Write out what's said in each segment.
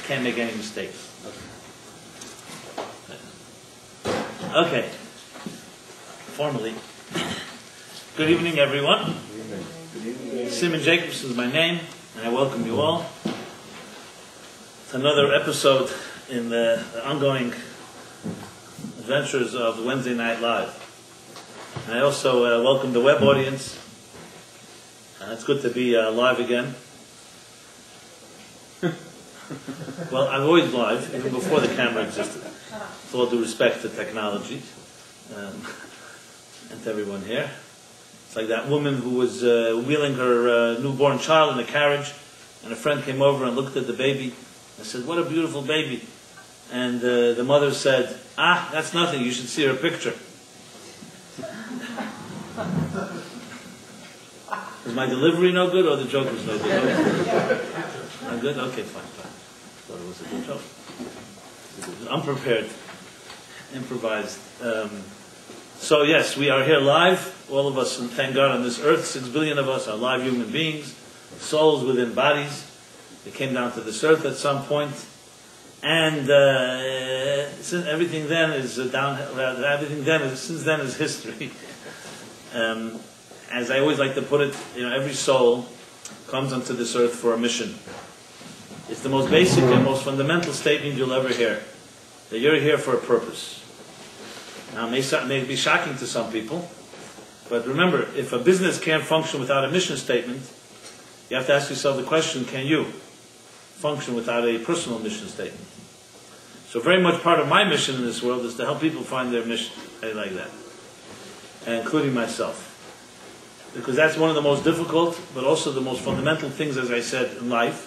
can't make any mistakes. Okay. Formally. Good evening, everyone. Rabbi Jacobson is my name, and I welcome you all to another episode in the ongoing adventures of Wednesday Night Live. And I also welcome the web audience. It's good to be live again. Well, I'm always live, even before the camera existed. With all due respect to technology and to everyone here. It's like that woman who was wheeling her newborn child in a carriage, and a friend came over and looked at the baby and said, "What a beautiful baby." And the mother said, "That's nothing, you should see her picture." Was my delivery no good, or the joke was no good? Not good? Okay, fine. Thought it was a good joke. Unprepared, improvised. So yes, we are here live, all of us, and thank God, on this earth. 6 billion of us are live human beings, souls within bodies. They came down to this earth at some point, and since everything then is since then is history. As I always like to put it, every soul comes onto this earth for a mission. It's the most basic and most fundamental statement you'll ever hear, that you're here for a purpose. Now, it may be shocking to some people, but remember, if a business can't function without a mission statement, you have to ask yourself the question, can you function without a personal mission statement? So very much part of my mission in this world is to help people find their mission. I like that. Including myself. Because that's one of the most difficult, but also the most fundamental things, as I said, in life.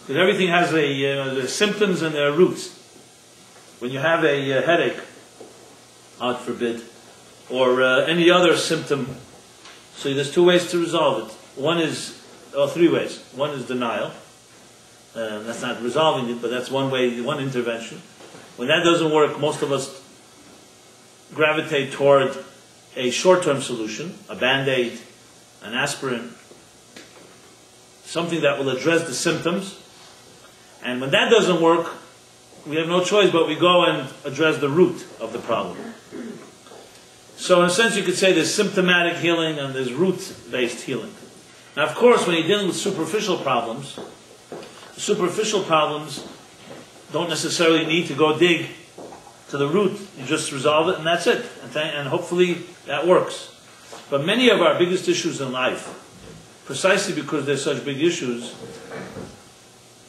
Because everything has there's symptoms and there are roots. When you have a headache, God forbid, or any other symptom, so there's 2 ways to resolve it. Three ways. One is denial. That's not resolving it, but that's one way, one intervention. When that doesn't work, most of us gravitate toward a short-term solution, a Band-Aid, an aspirin, something that will address the symptoms. And when that doesn't work, we have no choice but we go and address the root of the problem. So in a sense you could say there's symptomatic healing and there's root-based healing. Now of course when you're dealing with superficial problems don't necessarily need to go dig to the root. You just resolve it and that's it. And hopefully that works. But many of our biggest issues in life, precisely because they're such big issues,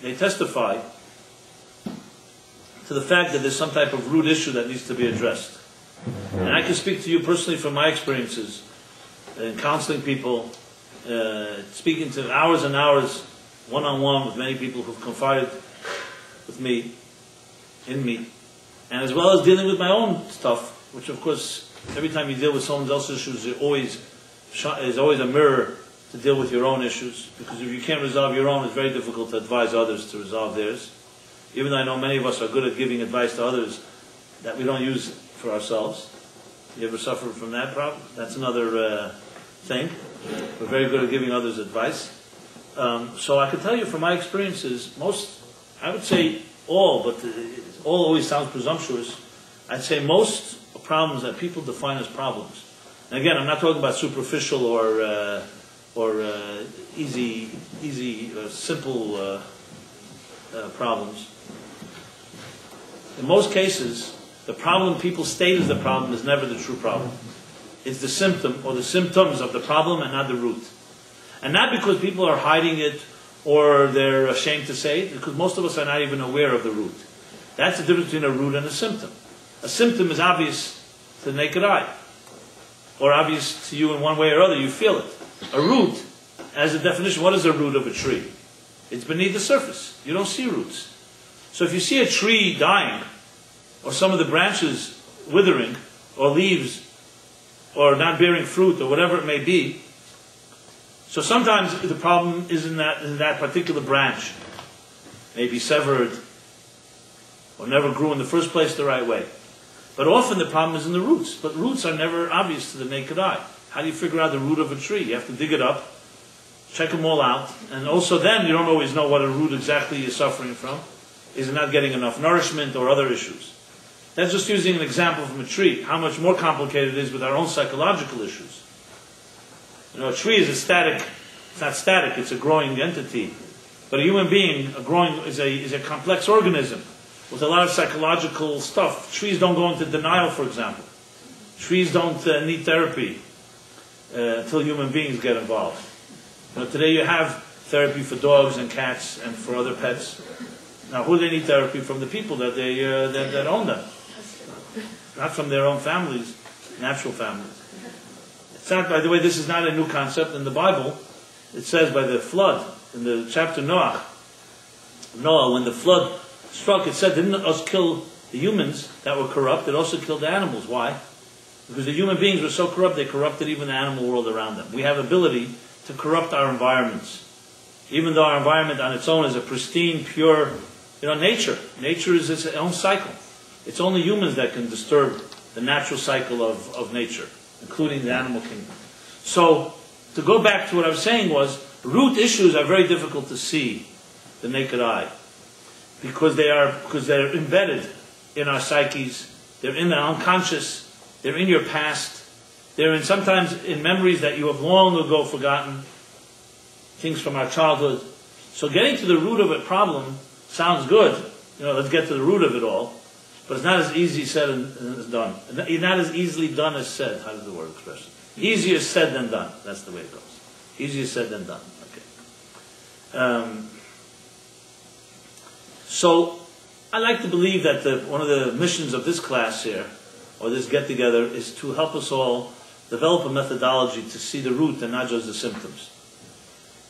they testify to the fact that there's some type of root issue that needs to be addressed. And I can speak to you personally from my experiences in counseling people, speaking to hours and hours, one-on-one with many people who've confided with me, in me, and as well as dealing with my own stuff, which of course, every time you deal with someone else's issues, there's always a mirror to deal with your own issues, because if you can't resolve your own, it's very difficult to advise others to resolve theirs. Even though I know many of us are good at giving advice to others that we don't use for ourselves. You ever suffer from that problem? That's another thing. We're very good at giving others advice. So I can tell you from my experiences, I would say all, but all always sounds presumptuous. I'd say most problems that people define as problems. And again, I'm not talking about superficial or easy, simple problems. In most cases, the problem people state as the problem is never the true problem. It's the symptom or the symptoms of the problem and not the root. And not because people are hiding it or they're ashamed to say it, because most of us are not even aware of the root. That's the difference between a root and a symptom. A symptom is obvious to the naked eye, or obvious to you in one way or other, you feel it. A root, as a definition, what is a root of a tree? It's beneath the surface. You don't see roots. So if you see a tree dying, or some of the branches withering, or leaves, or not bearing fruit, or whatever it may be, so sometimes the problem is in that particular branch. Maybe severed, or never grew in the first place the right way. But often the problem is in the roots. But roots are never obvious to the naked eye. How do you figure out the root of a tree? You have to dig it up, check them all out, and also then you don't always know what a root exactly you're suffering from. Is it not getting enough nourishment or other issues? That's just using an example from a tree. How much more complicated it is with our own psychological issues. You know, a tree is it's not static, it's a growing entity. But a human being, is a complex organism with a lot of psychological stuff. Trees don't go into denial, for example. Trees don't need therapy until human beings get involved. You know, today you have therapy for dogs and cats and for other pets. Now, who do they need therapy from? The people that that own them, not from their own families, natural families. It's not, by the way, this is not a new concept in the Bible. It says by the flood in the chapter Noah, when the flood struck, it said, didn't us kill the humans that were corrupt? It also killed the animals. Why? Because the human beings were so corrupt, they corrupted even the animal world around them. We have ability to corrupt our environments. Even though our environment on its own is a pristine, pure, nature. Nature is its own cycle. It's only humans that can disturb the natural cycle of nature, including the animal kingdom. So, to go back to what I was saying was, root issues are very difficult to see the naked eye. Because they're embedded in our psyches, they're in the unconscious, they're in your past, they're sometimes in memories that you have long ago forgotten, things from our childhood. So getting to the root of a problem sounds good. Let's get to the root of it all. But it's not as easy said as done. Not as easily done as said. How does the word expression? Easier said than done. That's the way it goes. Easier said than done. Okay. So, I like to believe that one of the missions of this class here, or this get-together, is to help us all develop a methodology to see the root and not just the symptoms.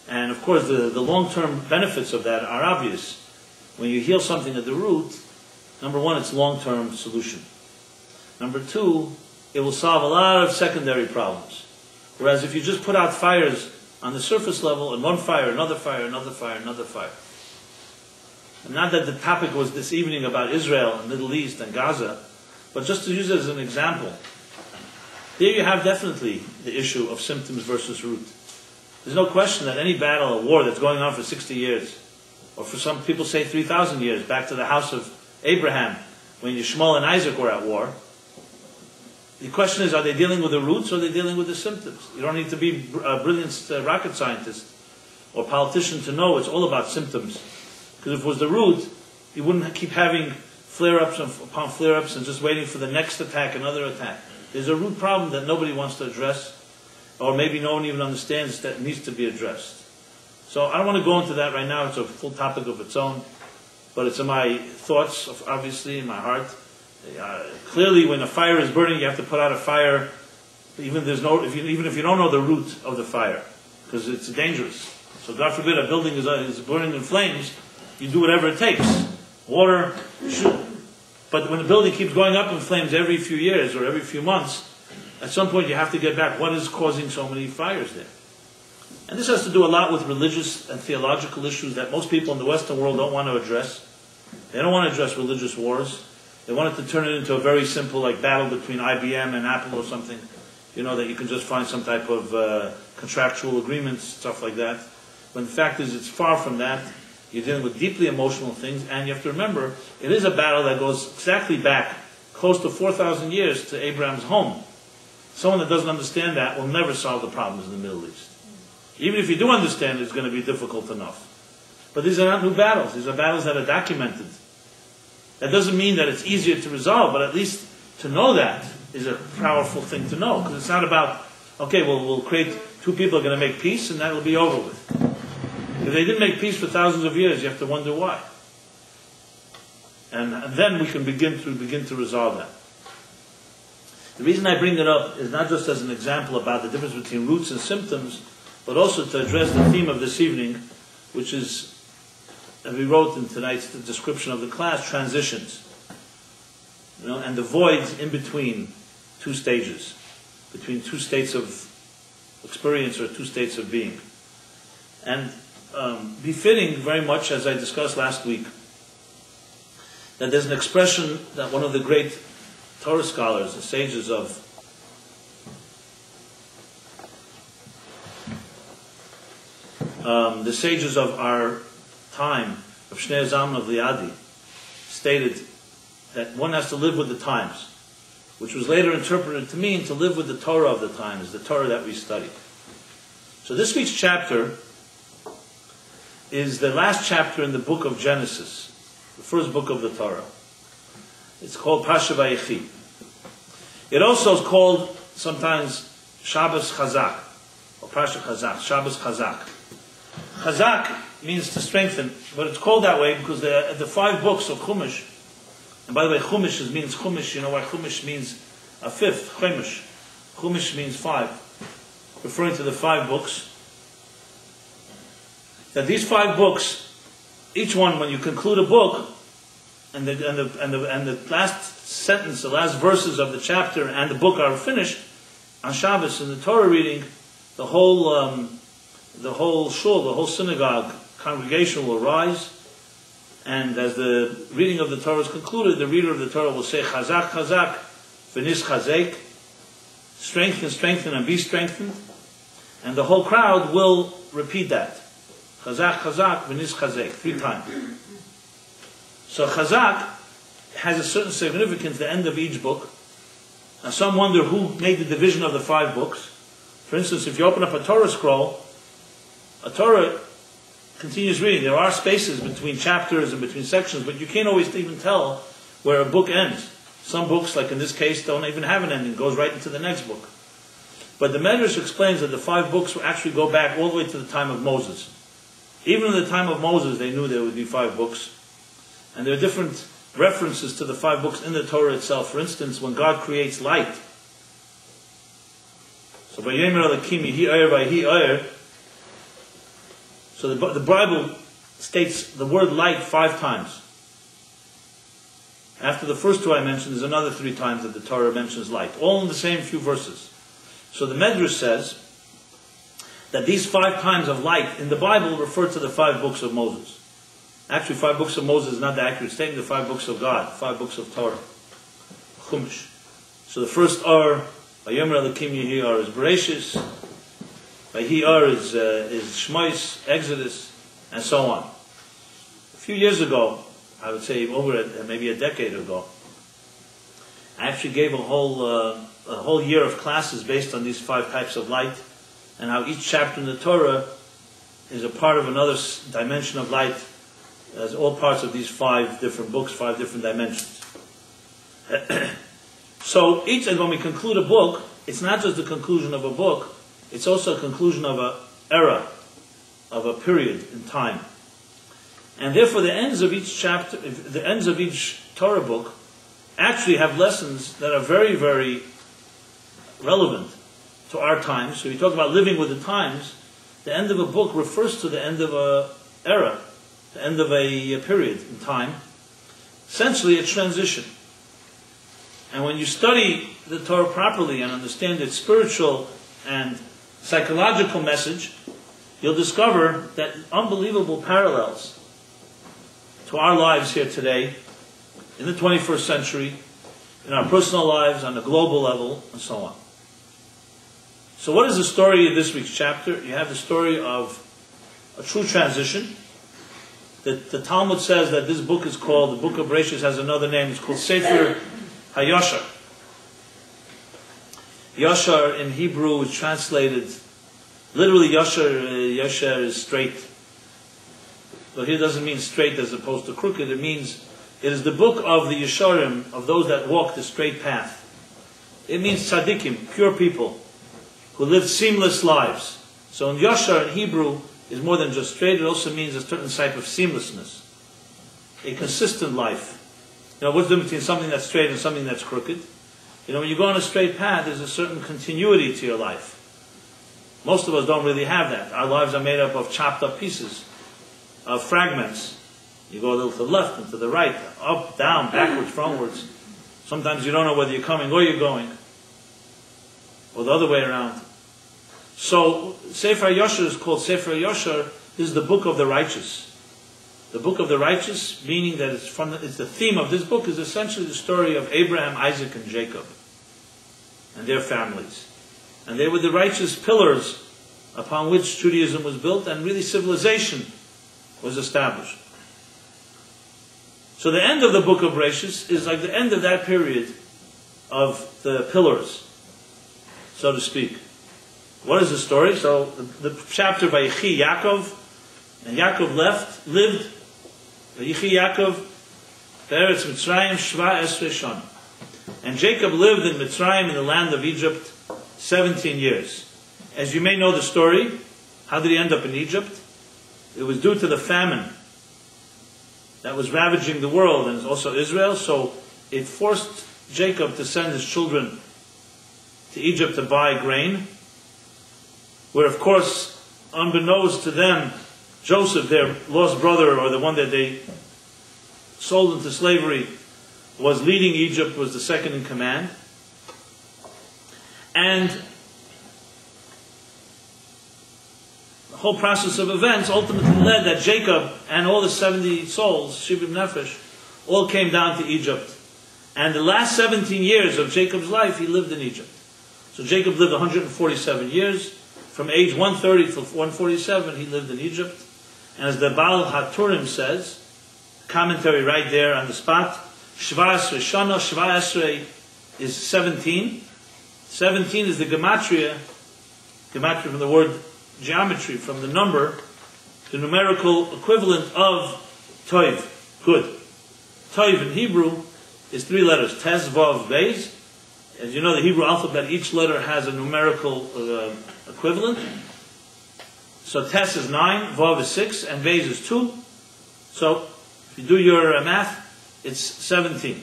And of course, the long-term benefits of that are obvious. When you heal something at the root, number one, it's long-term solution. Number two, it will solve a lot of secondary problems. Whereas if you just put out fires on the surface level, and one fire, another fire, another fire, another fire. And not that the topic was this evening about Israel and Middle East and Gaza, but just to use it as an example. There you have definitely the issue of symptoms versus root. There's no question that any battle or war that's going on for 60 years, or for some people say 3,000 years, back to the house of Abraham, when Yishmael and Isaac were at war, the question is, are they dealing with the roots or are they dealing with the symptoms? You don't need to be a brilliant rocket scientist or politician to know it's all about symptoms. Because if it was the root, you wouldn't keep having flare-ups upon flare-ups and just waiting for the next attack, another attack. There's a root problem that nobody wants to address, or maybe no one even understands that needs to be addressed. So I don't want to go into that right now. It's a full topic of its own. But it's in my thoughts, obviously, in my heart. Clearly, when a fire is burning, you have to put out a fire, even if you don't know the root of the fire, because it's dangerous. So God forbid a building is burning in flames, you do whatever it takes. Water, shoot. But when the building keeps going up in flames every few years or every few months, at some point you have to get back. What is causing so many fires there? And this has to do a lot with religious and theological issues that most people in the Western world don't want to address. They don't want to address religious wars. They wanted to turn it into a very simple battle between IBM and Apple or something. That you can just find some type of contractual agreements, stuff like that. When the fact is, it's far from that. You're dealing with deeply emotional things, and you have to remember, it is a battle that goes exactly back, close to 4,000 years to Abraham's home. Someone that doesn't understand that will never solve the problems in the Middle East. Even if you do understand, it's going to be difficult enough. But these are not new battles. These are battles that are documented. That doesn't mean that it's easier to resolve, but at least to know that is a powerful thing to know. Because it's not about, okay, we'll create, two people are going to make peace and that'll be over with. If they didn't make peace for thousands of years, you have to wonder why. And then we can begin to resolve that. The reason I bring it up is not just as an example about the difference between roots and symptoms, but also to address the theme of this evening, which is, as we wrote in tonight's description of the class, transitions. And the voids in between two stages, between two states of experience or two states of being. And befitting very much, as I discussed last week, that there's an expression that one of the great Torah scholars, the sages of our time, of Shnei Zalman of Liadi, stated that one has to live with the times, which was later interpreted to mean to live with the Torah of the times, the Torah that we study. So this week's chapter is the last chapter in the book of Genesis, the first book of the Torah. It's called Pasha Vayechi. It also is called sometimes Shabbos Chazak, or Pasha Chazak, Shabbos Chazak. Chazak means to strengthen, but it's called that way because the 5 books of Chumash, and by the way, Chumash means Chumash, you know why Chumash means a fifth, Chumash. Chumash means 5, referring to the 5 books. That these 5 books, each one, when you conclude a book, and the last sentence, the last verses of the chapter and the book are finished, on Shabbos in the Torah reading, the whole shul, the whole synagogue congregation will rise, and as the reading of the Torah is concluded, the reader of the Torah will say, Chazak, Chazak, v'nis chazek, strengthen, strengthen, and be strengthened, and the whole crowd will repeat that. Chazak, Chazak, v'nis chazek, 3 times. So Chazak has a certain significance at the end of each book. Now some wonder who made the division of the 5 books. For instance, if you open up a Torah scroll, a Torah continues reading. There are spaces between chapters and between sections, but you can't always even tell where a book ends. Some books, like in this case, don't even have an ending. It goes right into the next book. But the Medrash explains that the 5 books actually go back all the way to the time of Moses. Even in the time of Moses, they knew there would be 5 books. And there are different references to the 5 books in the Torah itself. For instance, when God creates light. So, Vayemer Elokim Yehi Oyer Vayehi Oyer. So the Bible states the word light 5 times. After the first 2 I mentioned, there's another 3 times that the Torah mentions light. All in the same few verses. So the Medrash says that these 5 times of light in the Bible refer to the 5 books of Moses. Actually, 5 books of Moses is not the accurate statement. The 5 books of God, 5 books of Torah, Chumash. So the first are Vayemer Elokim Yehi Or is Bereshis, Vayehi Or is Shmois, Exodus, and so on. A few years ago, I would say maybe a decade ago, I actually gave a whole year of classes based on these 5 types of light, and how each chapter in the Torah is a part of another dimension of light, as all parts of these 5 different books, 5 different dimensions. So and when we conclude a book, it's not just the conclusion of a book, it's also a conclusion of an era, of a period in time. And therefore the ends of each chapter, the ends of each Torah book, actually have lessons that are very, very relevant to our times. So we talk about living with the times. The end of a book refers to the end of an era, the end of a period in time. Essentially a transition. And when you study the Torah properly and understand its spiritual and psychological message, you'll discover that unbelievable parallels to our lives here today, in the 21st century, in our personal lives, on a global level, and so on. So what is the story of this week's chapter? You have the story of a true transition. The Talmud says that this book is called, the book of Bereshis has another name, it's called Sefer HaYashar. Yashar in Hebrew is translated, literally Yashar is straight. But here it doesn't mean straight as opposed to crooked, it means it is the book of the Yesharim, of those that walk the straight path. It means tzaddikim, pure people, who live seamless lives. So in Yashar in Hebrew is more than just straight, it also means a certain type of seamlessness. A consistent life. You know, what's the difference between something that's straight and something that's crooked? You know, when you go on a straight path, there's a certain continuity to your life. Most of us don't really have that. Our lives are made up of chopped up pieces, of fragments. You go a little to the left and to the right, up, down, backwards, frontwards. Sometimes you don't know whether you're coming or you're going, or the other way around. So Sefer Yashar is called Sefer Yashar. This is the book of the righteous. The book of the righteous, meaning that it's the theme of this book is essentially the story of Abraham, Isaac, and Jacob, and their families. And they were the righteous pillars upon which Judaism was built, and really civilization was established. So So the end of the book of Bereshis is like the end of that period of the pillars, so to speak. What is the story? So the chapter Vayechi Yaakov, and Yaakov lived, Vayechi Yaakov, Be'eretz Mitzrayim Shva Esrei Shana. And Jacob lived in Mitzrayim, in the land of Egypt, 17 years. As you may know the story, how did he end up in Egypt? It was due to the famine that was ravaging the world and also Israel, so it forced Jacob to send his children to Egypt to buy grain, where of course, unbeknownst to them, Joseph, their lost brother, or the one that they sold into slavery, was leading Egypt, was the second in command. And the whole process of events ultimately led that Jacob and all the 70 souls, Shibim Nefesh, all came down to Egypt. And the last 17 years of Jacob's life, he lived in Egypt. So Jacob lived 147 years. From age 130 to 147, he lived in Egypt. And as the Baal HaTurim says, commentary right there on the spot, Shva Esrei Shana, Shva Esrei is 17. 17 is the gematria from the word geometry, from the number, the numerical equivalent of Toiv, good. Toiv in Hebrew is 3 letters, Tes, Vav, Beis. As you know, the Hebrew alphabet, each letter has a numerical equivalent. So Tes is 9, Vav is 6, and Beis is 2. So if you do your math, it's 17.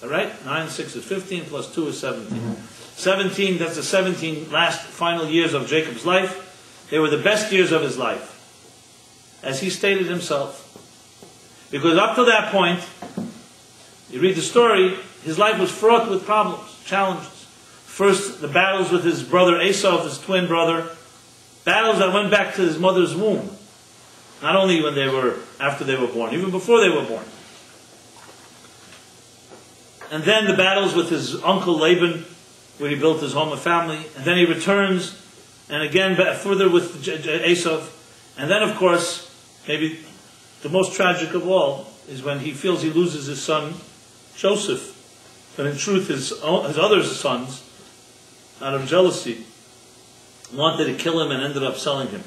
All right? 9, 6 is 15, plus 2 is 17. 17, that's the 17 last final years of Jacob's life. They were the best years of his life, as he stated himself. Because up to that point, you read the story, his life was fraught with problems, challenges. First, the battles with his brother Esau, his twin brother, battles that went back to his mother's womb. Not only when they were, after they were born, even before they were born. And then the battles with his uncle Laban, where he built his home and family. And then he returns, and again further with Esau. And then, of course, maybe the most tragic of all is when he feels he loses his son Joseph. But in truth, his other sons, out of jealousy, wanted to kill him and ended up selling him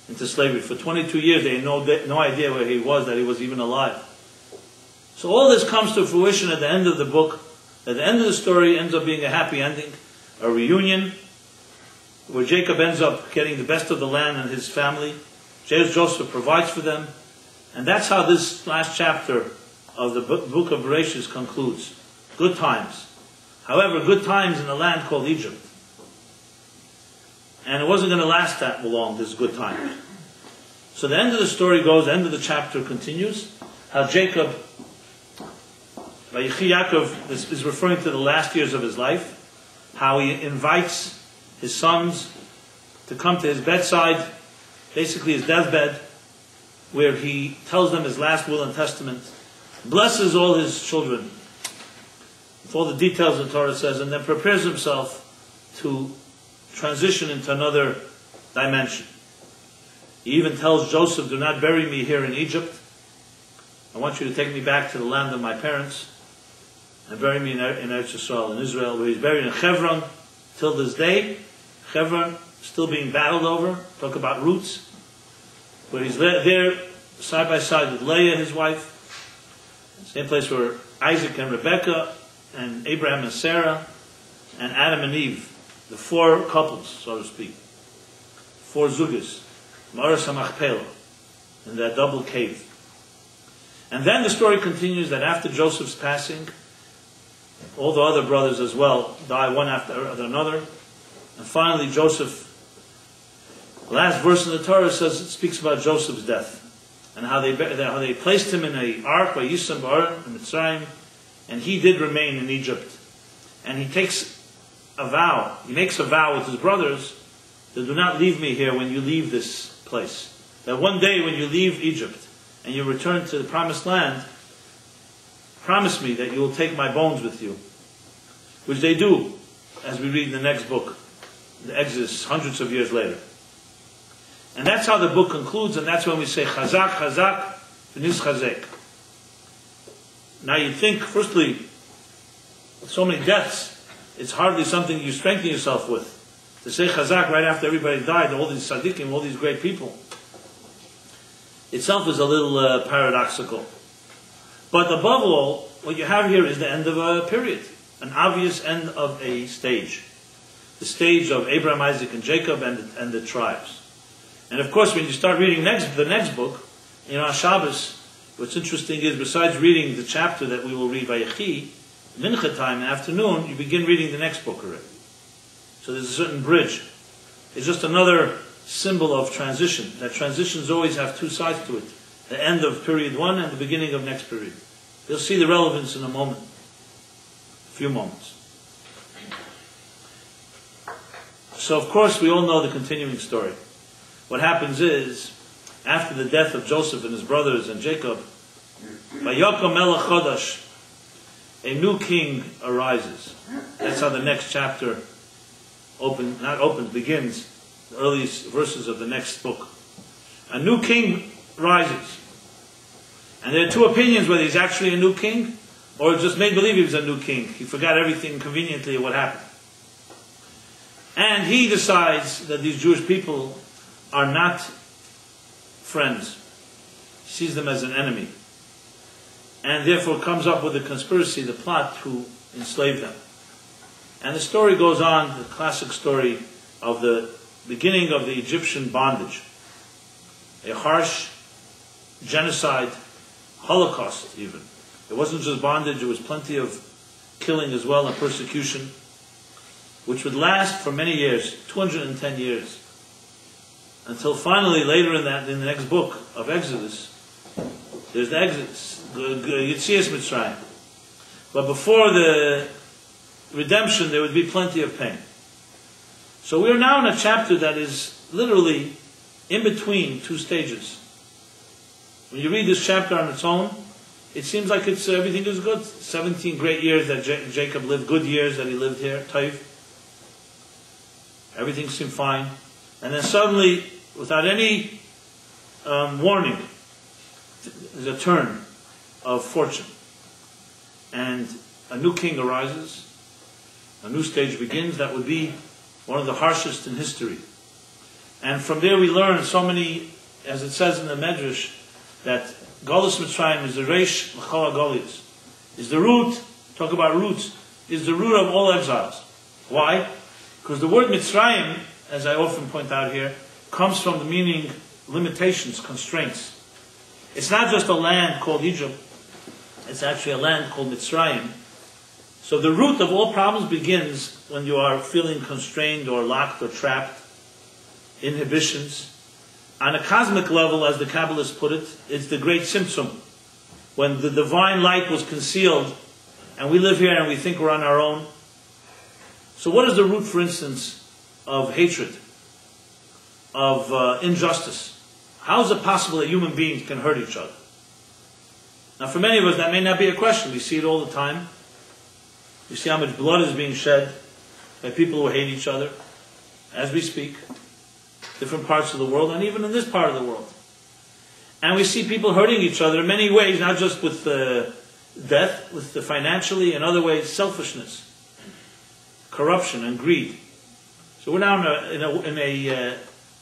into slavery. For 22 years, they had no idea where he was, that he was even alive. So all this comes to fruition at the end of the book. At the end of the story ends up being a happy ending, a reunion, where Jacob ends up getting the best of the land and his family. Joseph provides for them. And that's how this last chapter of the book of Bereshis concludes. Good times. However, good times in a land called Egypt. And it wasn't going to last that long, this good time. So the end of the story goes, the end of the chapter continues, how Jacob, Vayechi Yaakov, is referring to the last years of his life, how he invites his sons to come to his bedside, basically his deathbed, where he tells them his last will and testament, blesses all his children, with all the details the Torah says, and then prepares himself to transition into another dimension. He even tells Joseph, do not bury me here in Egypt. I want you to take me back to the land of my parents and bury me in Eretz Yisrael, in Israel, where he's buried in Hebron till this day. Hebron still being battled over. Talk about roots. Where he's there side by side with Leah, his wife. Same place where Isaac and Rebekah and Abraham and Sarah and Adam and Eve, the 4 couples, so to speak, 4 zugas, Maras HaMachpelah, in that double cave. And then the story continues that after Joseph's passing, all the other brothers as well die one after another. And finally Joseph, the last verse in the Torah says, it speaks about Joseph's death. And how they placed him in an ark by Yisam Ba'ar in Mitzrayim, and he did remain in Egypt. And he takes a vow, he makes a vow with his brothers, that do not leave me here when you leave this place. That one day when you leave Egypt and you return to the promised land, promise me that you will take my bones with you. Which they do, as we read in the next book, the Exodus, hundreds of years later. And that's how the book concludes, and that's when we say, Chazak, Chazak, v'nis chazek. Now you'd think, firstly, with so many deaths, it's hardly something you strengthen yourself with. To say Chazak right after everybody died, all these tzaddikim, all these great people, itself is a little paradoxical. But above all, what you have here is the end of a period, an obvious end of a stage. The stage of Abraham, Isaac, and Jacob, and the tribes. And of course, when you start reading the next book, on Shabbos, what's interesting is, besides reading the chapter that we will read, Vayechi, Mincha time in the afternoon, you begin reading the next book already. So there's a certain bridge. It's just another symbol of transition. That transitions always have two sides to it. The end of period one and the beginning of next period. You'll see the relevance in a moment. A few moments. So of course we all know the continuing story. What happens is, after the death of Joseph and his brothers and Jacob, Vayechi melech chodash, a new king arises. That's how the next chapter begins, the earliest verses of the next book. A new king rises. And there are two opinions whether he's actually a new king or just made believe he was a new king. He forgot everything conveniently of what happened. And he decides that these Jewish people are not friends. He sees them as an enemy. And therefore comes up with the conspiracy, the plot to enslave them. And the story goes on, the classic story of the beginning of the Egyptian bondage. A harsh genocide, Holocaust even. It wasn't just bondage, there was plenty of killing as well and persecution, which would last for many years, 210 years. Until finally, later in the next book of Exodus, there's the Exodus, Yetzias Mitzrayim. But before the redemption, there would be plenty of pain. So we are now in a chapter that is literally in between two stages. When you read this chapter on its own, it seems like everything is good. 17 great years that Jacob lived, good years that he lived here, Taiv. Everything seemed fine. And then suddenly, without any warning, there's a turn of fortune. And a new king arises. A new stage begins. That would be one of the harshest in history. And from there we learn so many, as it says in the Medrash, that Golus Mitzrayim is the Reish L'chol HaGolios. Is the root, talk about roots, is the root of all exiles. Why? Because the word Mitzrayim, as I often point out here, comes from the meaning limitations, constraints. It's not just a land called Egypt, it's actually a land called Mitzrayim. So the root of all problems begins when you are feeling constrained or locked or trapped, inhibitions. On a cosmic level, as the Kabbalists put it, it's the great Tzimtzum. When the divine light was concealed, and we live here and we think we're on our own. So what is the root, for instance, of hatred, of injustice? How is it possible that human beings can hurt each other? Now for many of us that may not be a question. We see it all the time. We see how much blood is being shed by people who hate each other as we speak. Different parts of the world, and even in this part of the world. And we see people hurting each other in many ways, not just with death, with the financially, in other ways, selfishness, corruption, and greed. So we're now in a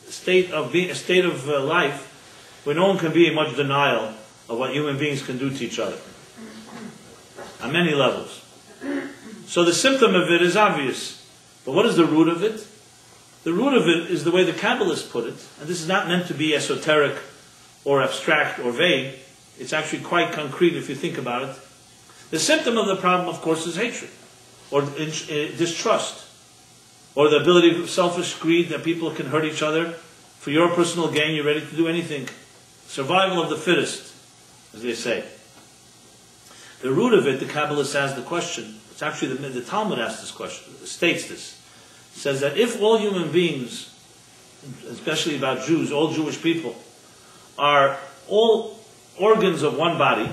state of life where no one can be in much denial of what human beings can do to each other, on many levels. So the symptom of it is obvious, but what is the root of it? The root of it is the way the Kabbalists put it, and this is not meant to be esoteric or abstract or vague. It's actually quite concrete if you think about it. The symptom of the problem, of course, is hatred, or distrust, or the ability of selfish greed that people can hurt each other. For your personal gain, you're ready to do anything. Survival of the fittest, as they say. The root of it, the Kabbalists ask the question, it's actually the Talmud asks this question, states this. It says that if all human beings, especially about Jews, all Jewish people, are all organs of one body,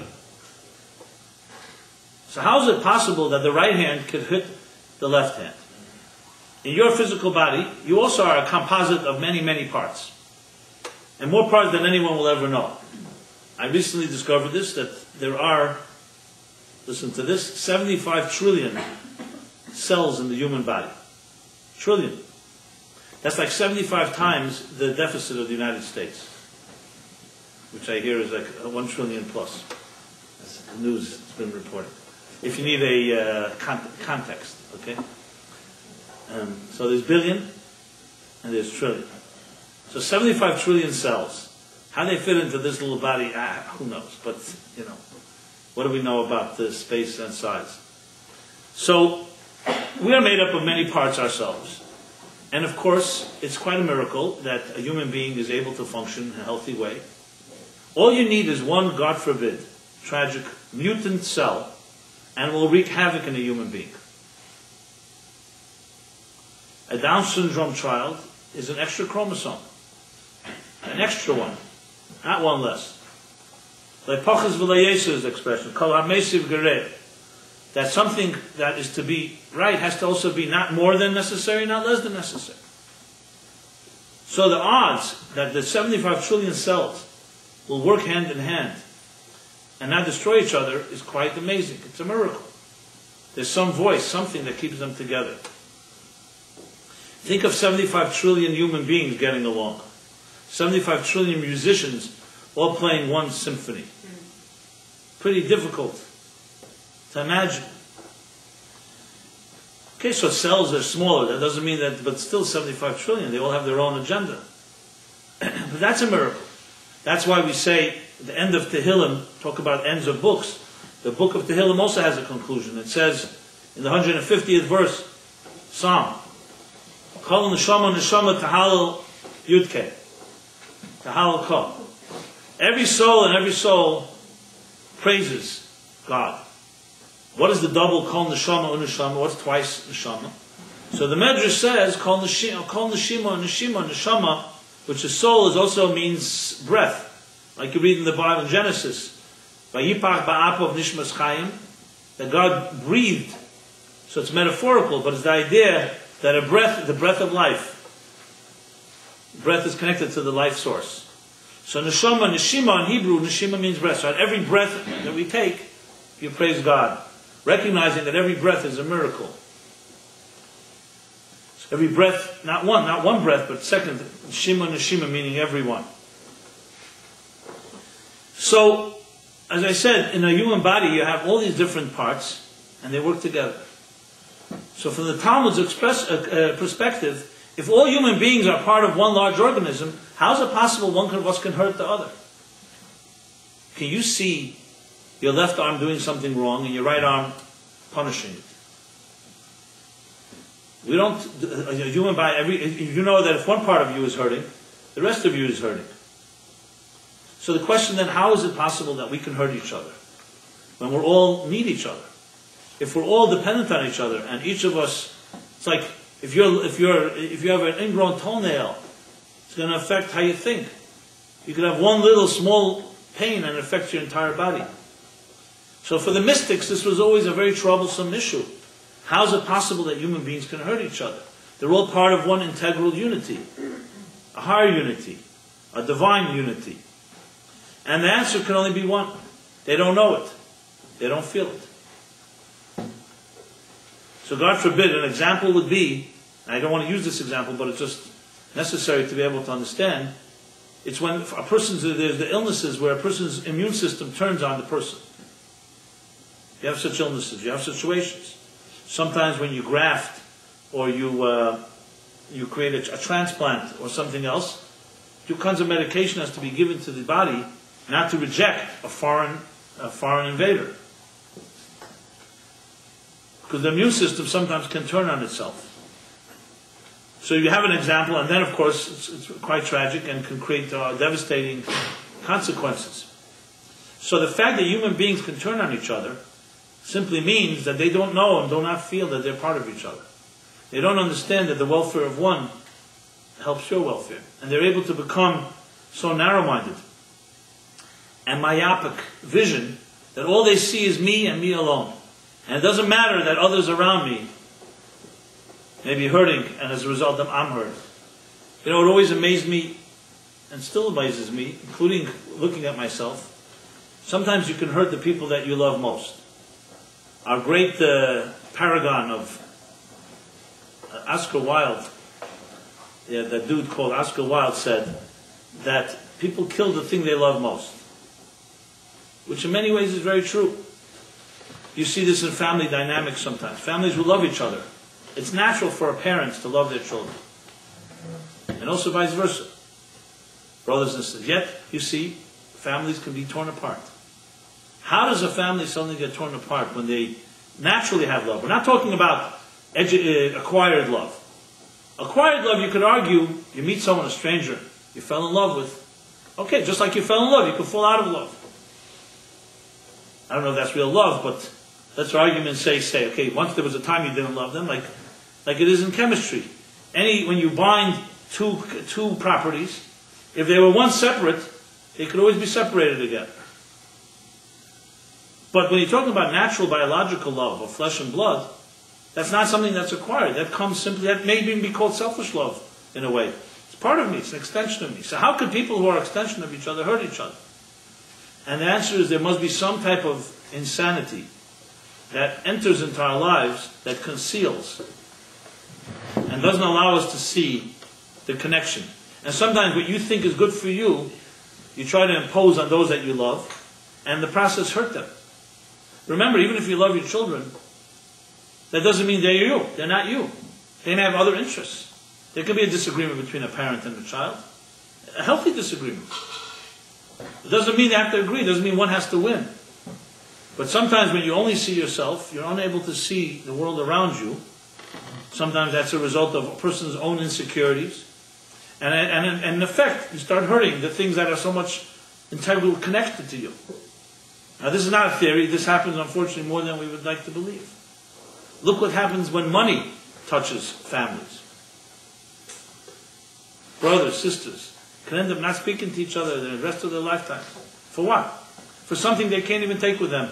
so how is it possible that the right hand could hit the left hand? In your physical body, you also are a composite of many, many parts. And more parts than anyone will ever know. I recently discovered this, that there are listen to this, 75 trillion cells in the human body. Trillion. That's like 75 times the deficit of the United States, which I hear is like 1 trillion plus. That's the news has been reported. If you need a context, okay? So there's billion and there's trillion. So 75 trillion cells. How they fit into this little body, who knows? But, you know, what do we know about the space and size? So we are made up of many parts ourselves. And of course, it's quite a miracle that a human being is able to function in a healthy way. All you need is one, God forbid, tragic mutant cell, and it will wreak havoc in a human being. A Down syndrome child is an extra chromosome. An extra one. Not one less. Like Pachas V'Layesu's expression, Kol HaMesiv Gereh, that something that is to be right has to also be not more than necessary, not less than necessary. So the odds that the 75 trillion cells will work hand in hand and not destroy each other is quite amazing. It's a miracle. There's some voice, something that keeps them together. Think of 75 trillion human beings getting along. 75 trillion musicians all playing one symphony. Pretty difficult to imagine. Okay, so cells are smaller. That doesn't mean that, but still 75 trillion. They all have their own agenda. But that's a miracle. That's why we say at the end of Tehillim, talk about ends of books. The book of Tehillim also has a conclusion. It says in the 150th verse, Psalm, Kol neshama neshama tahalel yudke. Tahalel kol. Every soul praises God. What is the double kol neshama uneshama? What's twice neshama? So the Medrash says kol neshima neshama, which is soul, is also means breath, like you read in the Bible in Genesis. Vayipach ba'apav nishmas chayim, that God breathed. So it's metaphorical, but it's the idea that a breath, the breath of life, breath is connected to the life source. So neshama, neshima in Hebrew, neshima means breath. So at every breath that we take, you praise God, recognizing that every breath is a miracle. So every breath, not one breath, but second, neshima, neshima, meaning everyone. So, as I said, in a human body, you have all these different parts, and they work together. So from the Talmud's perspective, if all human beings are part of one large organism, how is it possible one can hurt the other? Can you see your left arm doing something wrong and your right arm punishing it? We don't, a human body, you know that if one part of you is hurting, the rest of you is hurting. So the question then, how is it possible that we can hurt each other when we all need each other? If we're all dependent on each other, and each of us, it's like if you have an ingrown toenail, it's going to affect how you think. You could have one little small pain and it affects your entire body. So for the mystics, this was always a very troublesome issue. How is it possible that human beings can hurt each other? They're all part of one integral unity, a higher unity, a divine unity. And the answer can only be one. They don't know it. They don't feel it. So God forbid, an example would be, and I don't want to use this example, but it's just necessary to be able to understand, it's when a person's, there's the illnesses where a person's immune system turns on the person. You have such illnesses, you have situations. Sometimes when you graft, or you create a transplant or something else, two kinds of medication has to be given to the body not to reject a foreign invader. Because the immune system sometimes can turn on itself. So you have an example, and then of course it's quite tragic and can create devastating consequences. So the fact that human beings can turn on each other simply means that they don't know and do not feel that they're part of each other. They don't understand that the welfare of one helps your welfare. And they're able to become so narrow-minded and myopic vision that all they see is me and me alone. And it doesn't matter that others around me may be hurting, and as a result I'm hurt. You know, it always amazed me, and still amazes me, including looking at myself. Sometimes you can hurt the people that you love most. Our great paragon of Oscar Wilde, that dude called Oscar Wilde, said that people kill the thing they love most, which in many ways is very true. You see this in family dynamics sometimes. Families will love each other. It's natural for parents to love their children. And also vice versa. Brothers and sisters. Yet, you see, families can be torn apart. How does a family suddenly get torn apart when they naturally have love? We're not talking about acquired love. Acquired love, you could argue, you meet someone, a stranger, you fell in love with. Okay, just like you fell in love, you could fall out of love. I don't know if that's real love, but let's for argument's sake say, okay, once there was a time you didn't love them, like it is in chemistry. When you bind two properties, if they were once separate, they could always be separated again. But when you're talking about natural biological love of flesh and blood, that's not something that's acquired. That comes simply, that may even be called selfish love in a way. It's part of me, it's an extension of me. So how could people who are extension of each other hurt each other? And the answer is there must be some type of insanity that enters into our lives that conceals and doesn't allow us to see the connection. And sometimes what you think is good for you, you try to impose on those that you love, and the process hurt them. Remember, even if you love your children, that doesn't mean they're you. They're not you. They may have other interests. There can be a disagreement between a parent and a child. A healthy disagreement. It doesn't mean they have to agree. It doesn't mean one has to win. But sometimes when you only see yourself, you're unable to see the world around you. Sometimes that's a result of a person's own insecurities. And in effect, you start hurting the things that are so much integral connected to you. Now this is not a theory. This happens, unfortunately, more than we would like to believe. Look what happens when money touches families. Brothers, sisters, can end up not speaking to each other the rest of their lifetime. For what? For something they can't even take with them